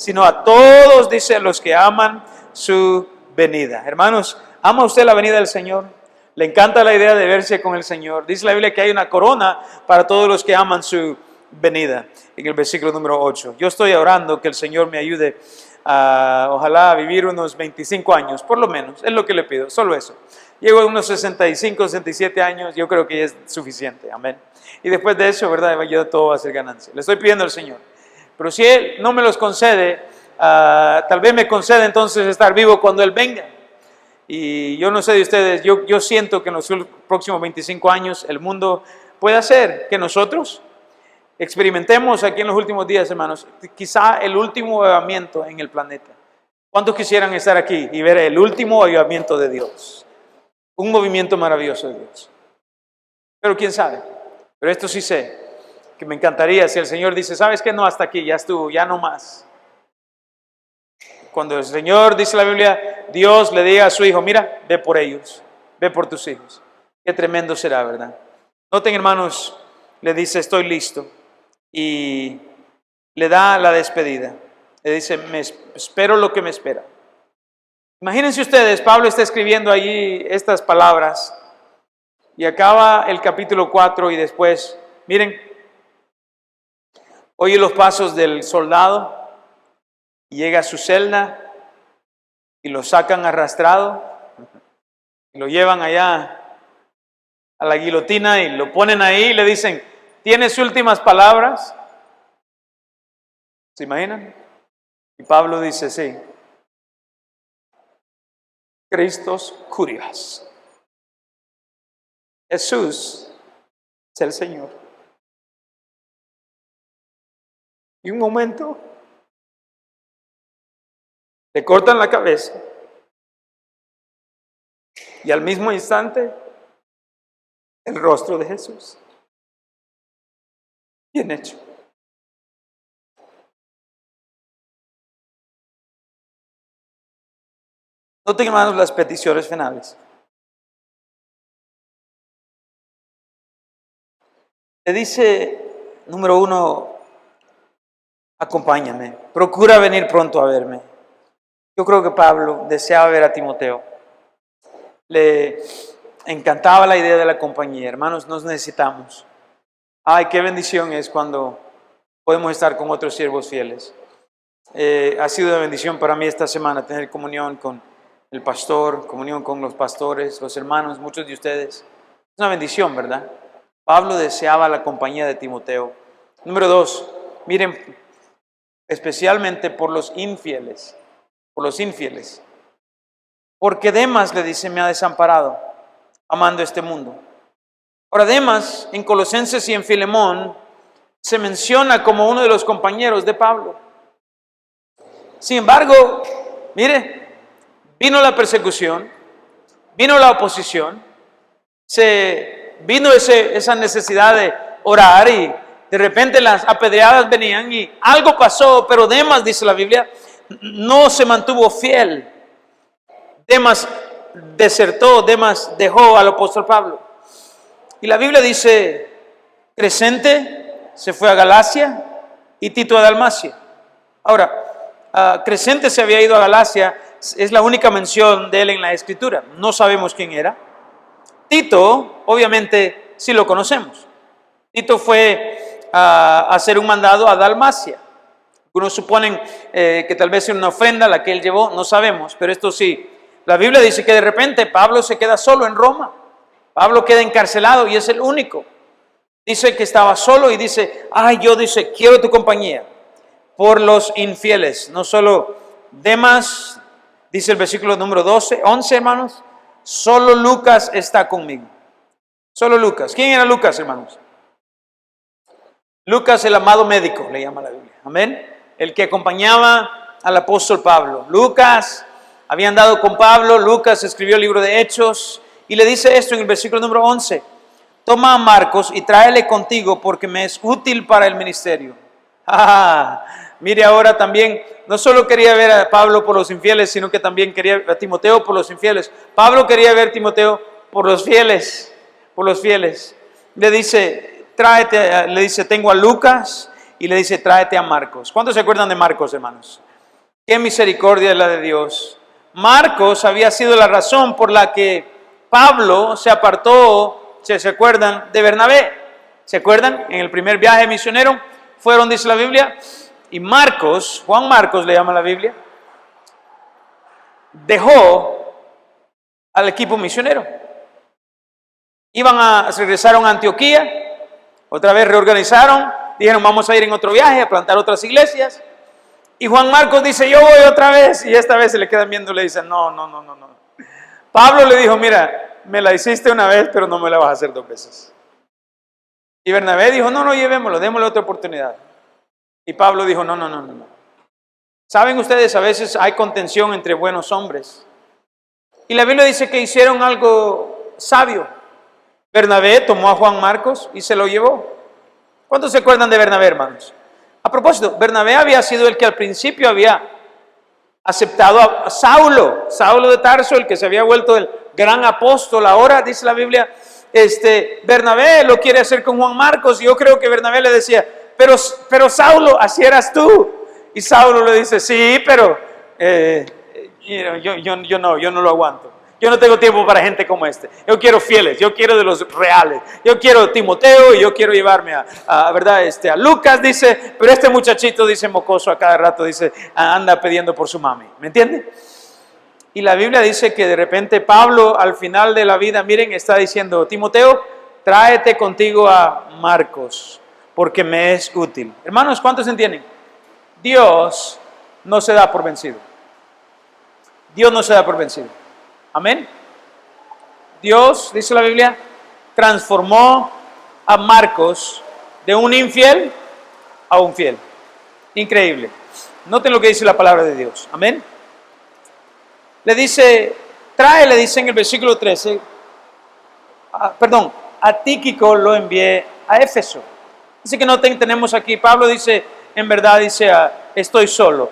sino a todos, dice, a los que aman su venida. Hermanos, ¿ama usted la venida del Señor? ¿Le encanta la idea de verse con el Señor? Dice la Biblia que hay una corona para todos los que aman su venida, en el versículo número 8. Yo estoy orando que el Señor me ayude a, ojalá, vivir unos 25 años, por lo menos, es lo que le pido, solo eso. Llego a unos 65, 67 años, yo creo que ya es suficiente, amén. Y después de eso, ¿verdad? Ya todo va a ser ganancia. Le estoy pidiendo al Señor. Pero si Él no me los concede, tal vez me concede entonces estar vivo cuando Él venga. Y yo no sé de ustedes, yo siento que en los próximos 25 años el mundo puede hacer que nosotros experimentemos aquí en los últimos días, hermanos, quizá el último avivamiento en el planeta. ¿Cuántos quisieran estar aquí y ver el último avivamiento de Dios? Un movimiento maravilloso de Dios. Pero quién sabe. Pero esto sí sé, que me encantaría si el Señor dice, ¿sabes qué? No, hasta aquí, ya estuvo, ya no más. Cuando el Señor, dice la Biblia, Dios le diga a su hijo, mira, ve por ellos, ve por tus hijos. Qué tremendo será, ¿verdad? Noten, hermanos, le dice, estoy listo. Y le da la despedida. Le dice, espero lo que me espera. Imagínense ustedes, Pablo está escribiendo allí estas palabras y acaba el capítulo 4 y después, miren, oye los pasos del soldado y llega a su celda y lo sacan arrastrado y lo llevan allá a la guillotina y lo ponen ahí y le dicen, ¿tienes últimas palabras? ¿Se imaginan? Y Pablo dice, sí. Christos Curios. Jesús es el Señor. Y un momento le cortan la cabeza y al mismo instante el rostro de Jesús. Bien hecho. Noten, hermanos, las peticiones finales. Le dice, número 1, acompáñame, procura venir pronto a verme. Yo creo que Pablo deseaba ver a Timoteo. Le encantaba la idea de la compañía. Hermanos, nos necesitamos. Ay, qué bendición es cuando podemos estar con otros siervos fieles. Ha sido de bendición para mí esta semana tener comunión con el pastor, comunión con los pastores, los hermanos, muchos de ustedes. Es una bendición, ¿verdad? Pablo deseaba la compañía de Timoteo. Número 2, miren, especialmente por los infieles. Por los infieles. Porque Demas, le dice, me ha desamparado, amando este mundo. Ahora, Demas, en Colosenses y en Filemón, se menciona como uno de los compañeros de Pablo. Sin embargo, mire, vino la persecución, vino la oposición, vino esa necesidad de orar y de repente las apedreadas venían y algo pasó, pero Demas, dice la Biblia, no se mantuvo fiel. Demas desertó, Demas dejó al apóstol Pablo. Y la Biblia dice, Crescente se fue a Galacia y Tito a Dalmacia. Ahora, Crescente se había ido a Galacia, es la única mención de él en la Escritura. No sabemos quién era. Tito, obviamente, sí lo conocemos. Tito fue a hacer un mandado a Dalmacia. Algunos suponen que tal vez es una ofrenda la que él llevó, no sabemos, pero esto sí. La Biblia dice que de repente Pablo se queda solo en Roma. Pablo queda encarcelado y es el único. Dice que estaba solo y dice, dice, quiero tu compañía por los infieles. No solo Demas, dice el versículo número 11, hermanos, solo Lucas está conmigo. Solo Lucas. ¿Quién era Lucas, hermanos? Lucas, el amado médico, le llama la Biblia. Amén. El que acompañaba al apóstol Pablo. Lucas había andado con Pablo. Lucas escribió el libro de Hechos y le dice esto en el versículo número 11. Toma a Marcos y tráele contigo porque me es útil para el ministerio. Mire ahora también, no solo quería ver a Pablo por los infieles, sino que también quería ver a Timoteo por los infieles. Pablo quería ver a Timoteo por los fieles, Le dice, tengo a Lucas y le dice, tráete a Marcos. ¿Cuántos se acuerdan de Marcos, hermanos? Qué misericordia es la de Dios. Marcos había sido la razón por la que Pablo se apartó, ¿se acuerdan? De Bernabé. ¿Se acuerdan? En el primer viaje misionero fueron, dice la Biblia, y Marcos, Juan Marcos le llama la Biblia, dejó al equipo misionero. Regresaron a Antioquía, otra vez reorganizaron, dijeron vamos a ir en otro viaje a plantar otras iglesias. Y Juan Marcos dice, yo voy otra vez. Y esta vez se le quedan viendo y le dicen, no. Pablo le dijo, mira, me la hiciste una vez, pero no me la vas a hacer 2 veces. Y Bernabé dijo, no, llevémoslo, démosle otra oportunidad. Y Pablo dijo, no. Saben ustedes, a veces hay contención entre buenos hombres. Y la Biblia dice que hicieron algo sabio. Bernabé tomó a Juan Marcos y se lo llevó. ¿Cuántos se acuerdan de Bernabé, hermanos? A propósito, Bernabé había sido el que al principio había aceptado a Saulo de Tarso, el que se había vuelto el gran apóstol. Ahora dice la Biblia, Bernabé lo quiere hacer con Juan Marcos. Y yo creo que Bernabé le decía, pero Saulo, así eras tú. Y Saulo le dice, sí, pero yo no lo aguanto. Yo no tengo tiempo para gente como este. Yo quiero fieles, yo quiero de los reales. Yo quiero Timoteo y yo quiero llevarme a Lucas, dice, pero este muchachito, dice, mocoso a cada rato, dice, anda pidiendo por su mami. ¿Me entiende? Y la Biblia dice que de repente Pablo al final de la vida, miren, está diciendo, Timoteo, tráete contigo a Marcos, porque me es útil. Hermanos, ¿cuántos entienden? Dios no se da por vencido. Dios no se da por vencido. Amén. Dios, dice la Biblia, transformó a Marcos de un infiel a un fiel. Increíble. Noten lo que dice la palabra de Dios. Amén. Le dice, le dice en el versículo 13, a Tíquico lo envié a Éfeso. Dice que no tenemos aquí, Pablo dice, en verdad dice, estoy solo.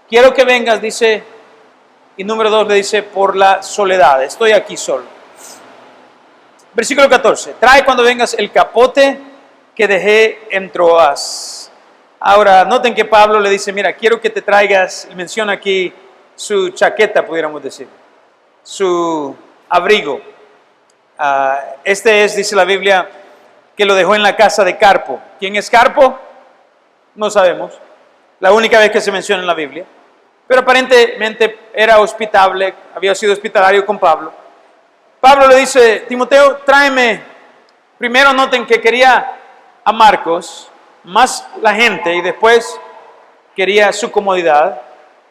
Quiero que vengas, dice. Y número 2 le dice, por la soledad, estoy aquí solo. Versículo 14, trae cuando vengas el capote que dejé en Troas. Ahora, noten que Pablo le dice, mira, quiero que te traigas, y menciona aquí su chaqueta, pudiéramos decir, su abrigo. Dice la Biblia, que lo dejó en la casa de Carpo. ¿Quién es Carpo? No sabemos. La única vez que se menciona en la Biblia. Pero aparentemente era hospitable, había sido hospitalario con Pablo. Pablo le dice, Timoteo, tráeme. Primero noten que quería a Marcos, más la gente, y después quería su comodidad.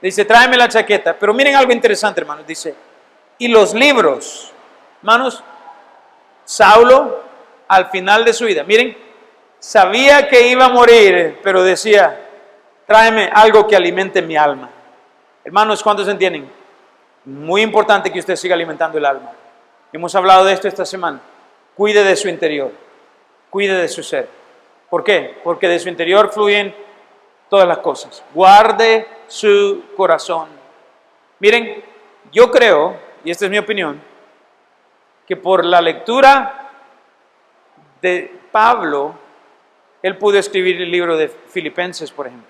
Dice, tráeme la chaqueta. Pero miren algo interesante, hermanos. Dice, y los libros. Hermanos, Saulo, al final de su vida, miren, sabía que iba a morir, pero decía, tráeme algo que alimente mi alma. Hermanos, ¿cuántos entienden? Muy importante que usted siga alimentando el alma. Hemos hablado de esto esta semana. Cuide de su interior. Cuide de su ser. ¿Por qué? Porque de su interior fluyen todas las cosas. Guarde su corazón. Miren, yo creo, y esta es mi opinión, que por la lectura de Pablo, él pudo escribir el libro de Filipenses, por ejemplo.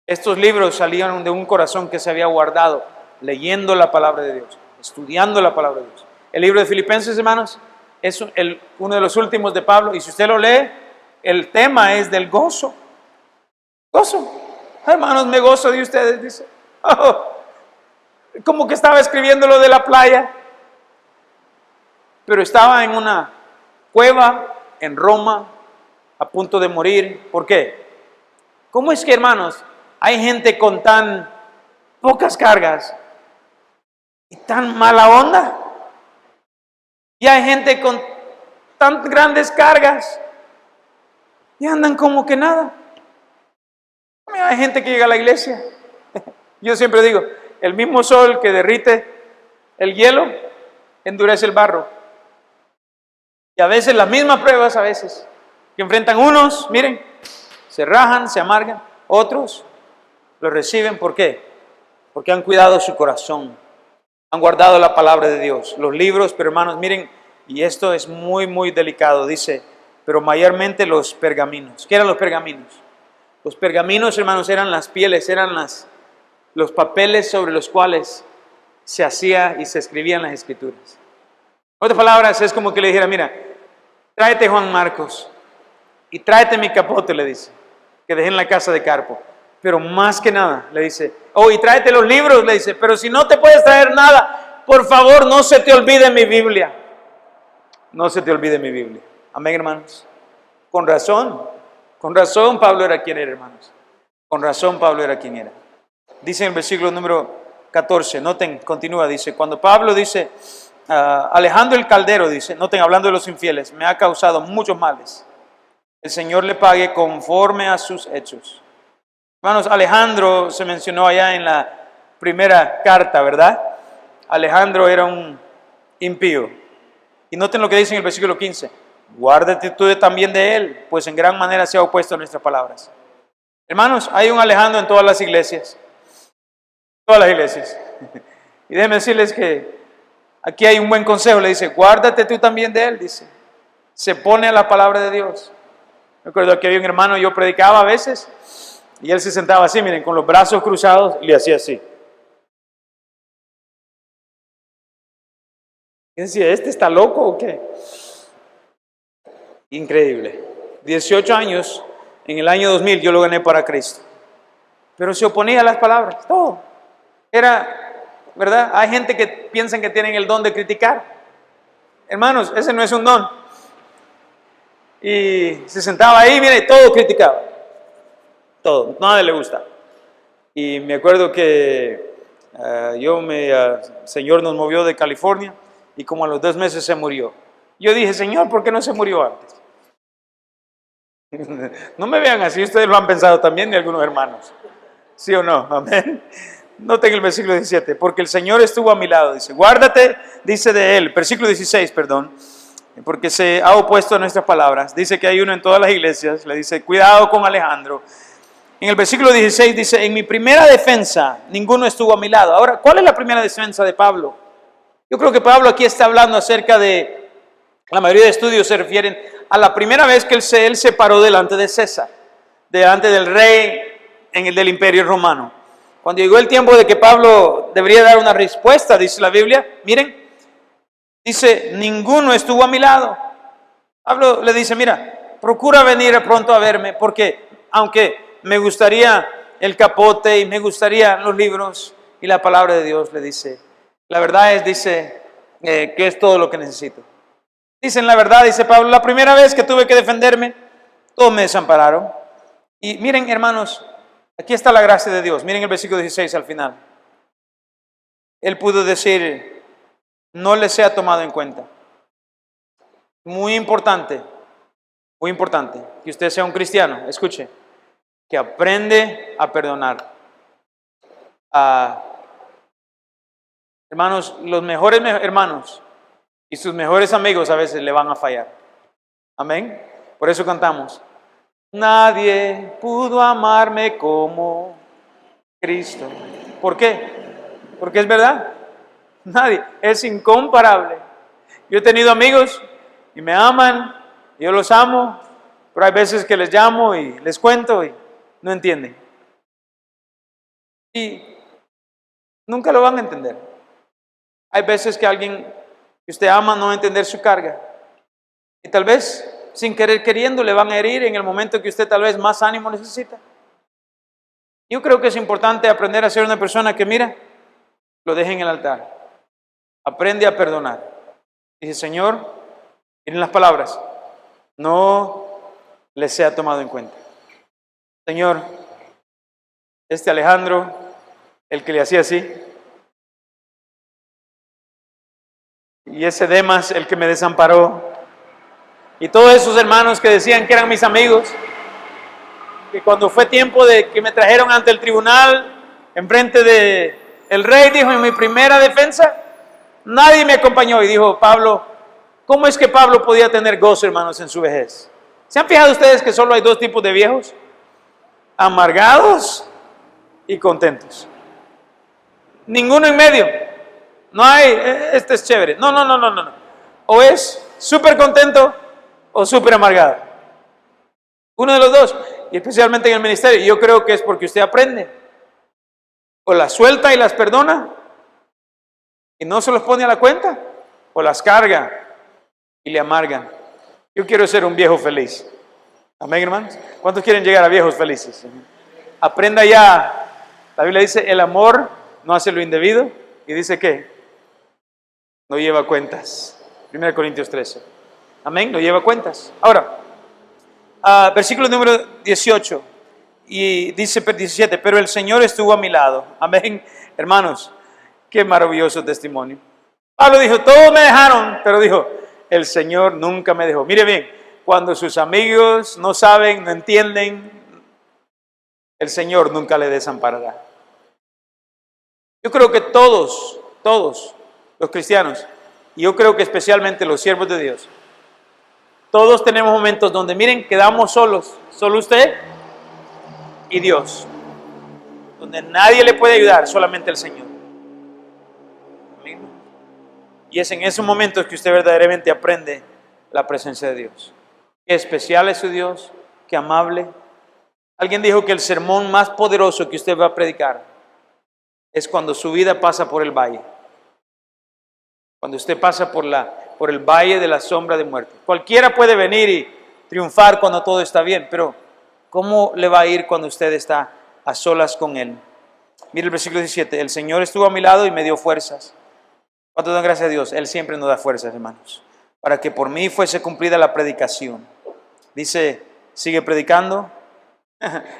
Estos libros salieron de un corazón que se había guardado, leyendo la palabra de Dios, estudiando la palabra de Dios. El libro de Filipenses, hermanos, es uno de los últimos de Pablo, y si usted lo lee, el tema es del gozo. Gozo. Hermanos, me gozo de ustedes, dice. Como que estaba escribiéndolo de la playa, pero estaba en una cueva en Roma, a punto de morir. ¿Por qué? ¿Cómo es que, hermanos, hay gente con tan pocas cargas y tan mala onda? Y hay gente con tan grandes cargas y andan como que nada. Hay gente que llega a la iglesia. Yo siempre digo, el mismo sol que derrite el hielo, endurece el barro. Y a veces las mismas pruebas, que enfrentan unos, miren, se rajan, se amargan. Otros lo reciben, ¿por qué? Porque han cuidado su corazón, han guardado la palabra de Dios, los libros. Pero hermanos, miren, y esto es muy, muy delicado, dice, pero mayormente los pergaminos. ¿Qué eran los pergaminos? Los pergaminos, hermanos, eran las pieles, eran los papeles sobre los cuales se hacía y se escribían las escrituras. En otras palabras, es como que le dijera, mira, tráete Juan Marcos y tráete mi capote, le dice, que dejé en la casa de Carpo. Pero más que nada, le dice, y tráete los libros, le dice, pero si no te puedes traer nada, por favor, no se te olvide mi Biblia. No se te olvide mi Biblia. Amén, hermanos. Con razón Pablo era quien era, hermanos. Con razón Pablo era quien era. Dice en el versículo número 14, noten, continúa, dice, cuando Pablo dice, Alejandro el Caldero, dice, noten, hablando de los infieles, me ha causado muchos males. El Señor le pague conforme a sus hechos. Hermanos, Alejandro se mencionó allá en la primera carta, ¿verdad? Alejandro era un impío. Y noten lo que dice en el versículo 15. Guárdate tú también de él, pues en gran manera se ha opuesto a nuestras palabras. Hermanos, hay un Alejandro en todas las iglesias. Todas las iglesias. Y déjenme decirles que aquí hay un buen consejo. Le dice, guárdate tú también de él, dice. Se pone a la palabra de Dios. Me acuerdo que había un hermano, yo predicaba a veces, y él se sentaba así, miren, con los brazos cruzados, y le hacía así. Y decía, ¿este está loco o qué? Increíble. 18 años, en el año 2000 yo lo gané para Cristo. Pero se oponía a las palabras, todo. Era, ¿verdad? Hay gente que piensan que tienen el don de criticar. Hermanos, ese no es un don. Y se sentaba ahí, mire, todo criticaba. Todo, nada le gusta. Y me acuerdo que el Señor nos movió de California y como a los 2 meses se murió. Yo dije, Señor, ¿por qué no se murió antes? No me vean así, ustedes lo han pensado también de algunos hermanos. ¿Sí o no? Amén. Noten el versículo 17, porque el Señor estuvo a mi lado, dice, guárdate, dice de él, versículo 16, perdón, porque se ha opuesto a nuestras palabras. Dice que hay uno en todas las iglesias, le dice, cuidado con Alejandro. En el versículo 16 dice, en mi primera defensa, ninguno estuvo a mi lado. Ahora, ¿cuál es la primera defensa de Pablo? Yo creo que Pablo aquí está hablando acerca de, la mayoría de estudios se refieren a la primera vez que él se paró delante de César, delante del rey del Imperio Romano. Cuando llegó el tiempo de que Pablo debería dar una respuesta, dice la Biblia, miren, dice, ninguno estuvo a mi lado. Pablo le dice, mira, procura venir pronto a verme, porque aunque me gustaría el capote y me gustarían los libros y la palabra de Dios, le dice, la verdad es, dice, que es todo lo que necesito. Dicen la verdad, dice Pablo, la primera vez que tuve que defenderme, todos me desampararon. Y miren, hermanos, aquí está la gracia de Dios. Miren el versículo 16 al final. Él pudo decir, no les sea tomado en cuenta. Muy importante que usted sea un cristiano, escuche, que aprende a perdonar. Hermanos, los mejores hermanos y sus mejores amigos a veces le van a fallar. Amén. Por eso cantamos. Nadie pudo amarme como Cristo. ¿Por qué? Porque es verdad. Nadie. Es incomparable. Yo he tenido amigos y me aman, y yo los amo, pero hay veces que les llamo y les cuento y no entienden. Y nunca lo van a entender. Hay veces que alguien que usted ama no va a entender su carga. Y tal vez, sin querer queriendo, le van a herir en el momento que usted tal vez más ánimo necesita. Yo creo que es importante aprender a ser una persona que, mira, lo deje en el altar. Aprende a perdonar. Dice, Señor, miren las palabras, no les sea tomado en cuenta. Señor, este Alejandro, el que le hacía así, y ese Demas, el que me desamparó, y todos esos hermanos que decían que eran mis amigos, que cuando fue tiempo de que me trajeron ante el tribunal, enfrente del rey, dijo, en mi primera defensa, nadie me acompañó. Y dijo Pablo, ¿cómo es que Pablo podía tener gozo, hermanos, en su vejez? ¿Se han fijado ustedes que solo hay 2 tipos de viejos? Amargados y contentos. Ninguno en medio. No hay, este es chévere. No. O es súper contento o súper amargado. Uno de los dos. Y especialmente en el ministerio. Yo creo que es porque usted aprende. O las suelta y las perdona y no se los pone a la cuenta, o las carga y le amargan. Yo quiero ser un viejo feliz. Amén, hermanos. ¿Cuántos quieren llegar a viejos felices? Aprenda ya. La Biblia dice, el amor no hace lo indebido. Y dice que no lleva cuentas. 1 Corintios 13. Amén, no lleva cuentas. Ahora, versículo número 18. Y dice 17, pero el Señor estuvo a mi lado. Amén. Hermanos, qué maravilloso testimonio. Pablo dijo, todos me dejaron, pero dijo, el Señor nunca me dejó. Mire bien, cuando sus amigos no saben, no entienden, el Señor nunca le desamparará. Yo creo que todos los cristianos, y yo creo que especialmente los siervos de Dios, todos tenemos momentos donde, miren, quedamos solos, solo usted y Dios, donde nadie le puede ayudar, solamente el Señor. Amén. Y es en esos momentos que usted verdaderamente aprende la presencia de Dios. Qué especial es su Dios, qué amable. Alguien dijo que el sermón más poderoso que usted va a predicar es cuando su vida pasa por el valle. Cuando usted pasa por el valle de la sombra de muerte. Cualquiera puede venir y triunfar cuando todo está bien, pero ¿cómo le va a ir cuando usted está a solas con Él? Mire el versículo 17. El Señor estuvo a mi lado y me dio fuerzas. ¿Cuánto dan gracias a Dios? Él siempre nos da fuerzas, hermanos. Para que por mí fuese cumplida la predicación. Dice, sigue predicando.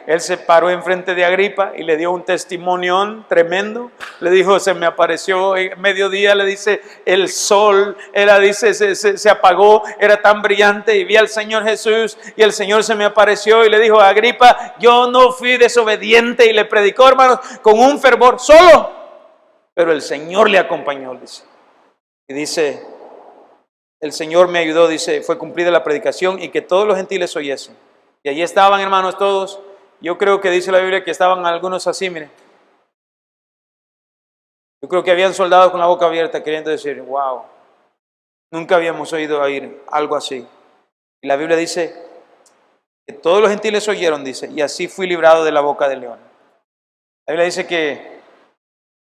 Él se paró enfrente de Agripa y le dio un testimonión tremendo. Le dijo, se me apareció en mediodía, le dice, el sol, se apagó, era tan brillante y vi al Señor Jesús y el Señor se me apareció y le dijo a Agripa, yo no fui desobediente, y le predicó, hermanos, con un fervor solo, pero el Señor le acompañó, dice. Y dice, el Señor me ayudó, dice, fue cumplida la predicación y que todos los gentiles oyesen. Y allí estaban, hermanos, todos. Yo creo que dice la Biblia que estaban algunos así, miren. Yo creo que habían soldados con la boca abierta queriendo decir, wow, nunca habíamos oído algo así. Y la Biblia dice que todos los gentiles oyeron, dice, y así fui librado de la boca del león. La Biblia dice que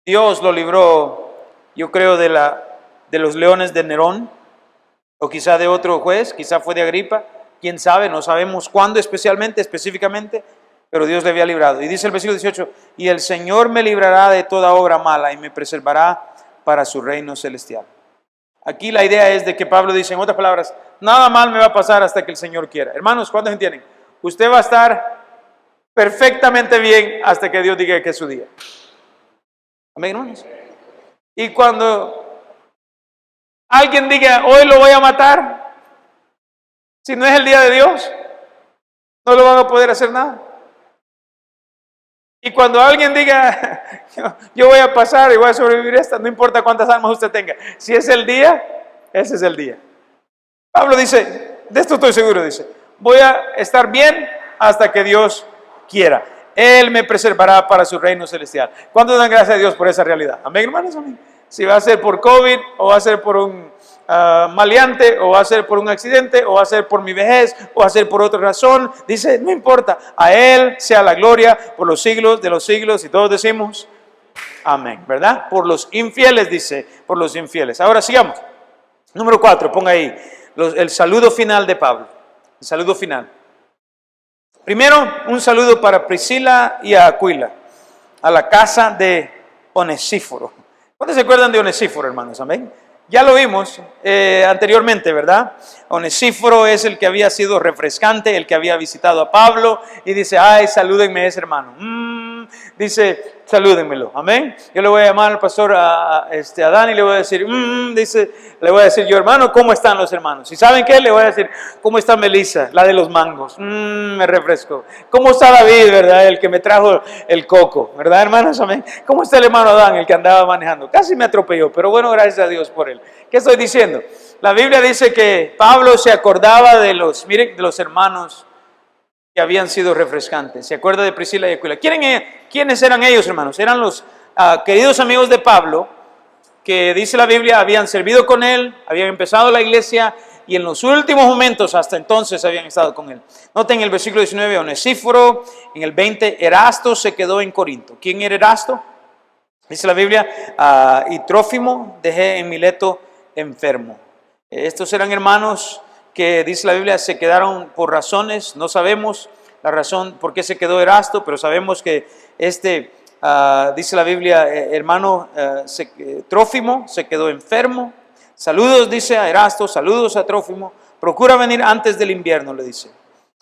Dios lo libró, yo creo, de los leones de Nerón, o quizá de otro juez, quizá fue de Agripa. Quién sabe, no sabemos cuándo específicamente, pero Dios le había librado. Y dice el versículo 18, y el Señor me librará de toda obra mala y me preservará para su reino celestial. Aquí la idea es de que Pablo dice, en otras palabras, nada mal me va a pasar hasta que el Señor quiera. Hermanos, ¿cuántos entienden? Usted va a estar perfectamente bien hasta que Dios diga que es su día. Amén, hermanos. Y cuando alguien diga, hoy lo voy a matar, si no es el día de Dios, no lo van a poder hacer nada. Y cuando alguien diga, yo voy a pasar y voy a sobrevivir esta, no importa cuántas almas usted tenga. Si es el día, ese es el día. Pablo dice, de esto estoy seguro, dice, voy a estar bien hasta que Dios quiera. Él me preservará para su reino celestial. ¿Cuántos dan gracias a Dios por esa realidad? Amén, hermanos, amén. Si va a ser por COVID, o va a ser por un maleante, o va a ser por un accidente, o va a ser por mi vejez, o va a ser por otra razón, dice, no importa, a Él sea la gloria por los siglos de los siglos, y todos decimos amén, ¿verdad? Por los infieles, dice, por los infieles. Ahora sigamos. Número 4, ponga ahí el saludo final de Pablo. El saludo final. Primero, un saludo para Priscila y a Aquila, a la casa de Onesíforo. ¿Cuántos se acuerdan de Onesíforo, hermanos? Amén. Ya lo vimos anteriormente, ¿verdad? Onesíforo es el que había sido refrescante, el que había visitado a Pablo y dice, ay, salúdenme a ese hermano. Dice, salúdenmelo, amén. Yo le voy a llamar al pastor a Adán y le voy a decir, le voy a decir yo, hermano, ¿cómo están los hermanos? ¿Y saben qué? Le voy a decir, ¿cómo está Melissa, la de los mangos? Me refresco. ¿Cómo está David, verdad? El que me trajo el coco, ¿verdad, hermanos? Amén. ¿Cómo está el hermano Adán, el que andaba manejando? Casi me atropelló, pero bueno, gracias a Dios por él. ¿Qué estoy diciendo? La Biblia dice que Pablo se acordaba de los hermanos que habían sido refrescantes. ¿Se acuerda de Priscila y Aquila? ¿Quiénes eran ellos, hermanos? Eran los queridos amigos de Pablo, que dice la Biblia, habían servido con él, habían empezado la iglesia, y en los últimos momentos, hasta entonces, habían estado con él. Noten el versículo 19, Onesíforo, en el 20, Erasto se quedó en Corinto. ¿Quién era Erasto? Dice la Biblia, y Trófimo dejé en Mileto enfermo. Estos eran hermanos que, dice la Biblia, se quedaron por razones, no sabemos la razón por qué se quedó Erasto, pero sabemos que dice la Biblia, hermano Trófimo se quedó enfermo. Saludos, dice a Erasto, saludos a Trófimo, procura venir antes del invierno, le dice.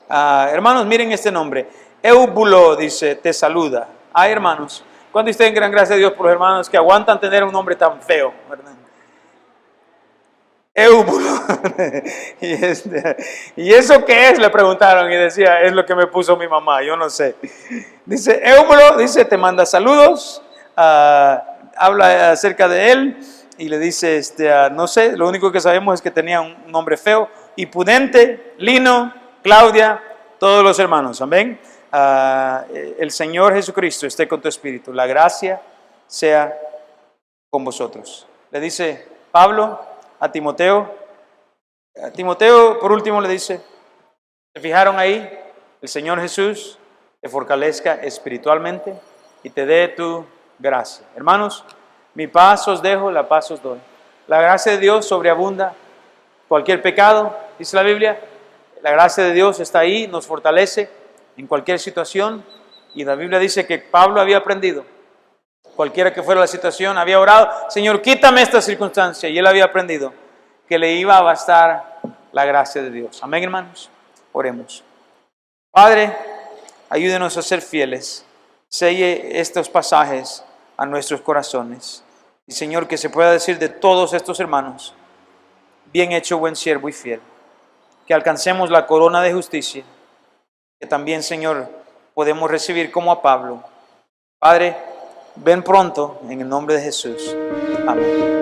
Hermanos, miren este nombre, Eubulo, dice, te saluda. Hermanos, ¿cuándo ustedes dan gracias a Dios por los hermanos que aguantan tener un nombre tan feo, verdad? Eubulo. ¿Y eso qué es? Le preguntaron y decía, es lo que me puso mi mamá, yo no sé. Dice, Eubulo, dice, te manda saludos, habla acerca de él y le dice, no sé, lo único que sabemos es que tenía un nombre feo. Y Pudente, Lino, Claudia, todos los hermanos, amén. El Señor Jesucristo esté con tu espíritu, la gracia sea con vosotros. Le dice Pablo a Timoteo. A Timoteo, por último, le dice, ¿se fijaron ahí? El Señor Jesús te fortalezca espiritualmente y te dé tu gracia. Hermanos, mi paz os dejo, la paz os doy. La gracia de Dios sobreabunda cualquier pecado, dice la Biblia. La gracia de Dios está ahí, nos fortalece en cualquier situación. Y la Biblia dice que Pablo había aprendido, cualquiera que fuera la situación, había orado, Señor, quítame esta circunstancia. Y él había aprendido que le iba a bastar la gracia de Dios. Amén, hermanos. Oremos. Padre, ayúdenos a ser fieles. Selle estos pasajes a nuestros corazones. Y Señor, que se pueda decir de todos estos hermanos, bien hecho, buen siervo y fiel. Que alcancemos la corona de justicia, que también, Señor, podemos recibir como a Pablo. Padre, ven pronto en el nombre de Jesús. Amén.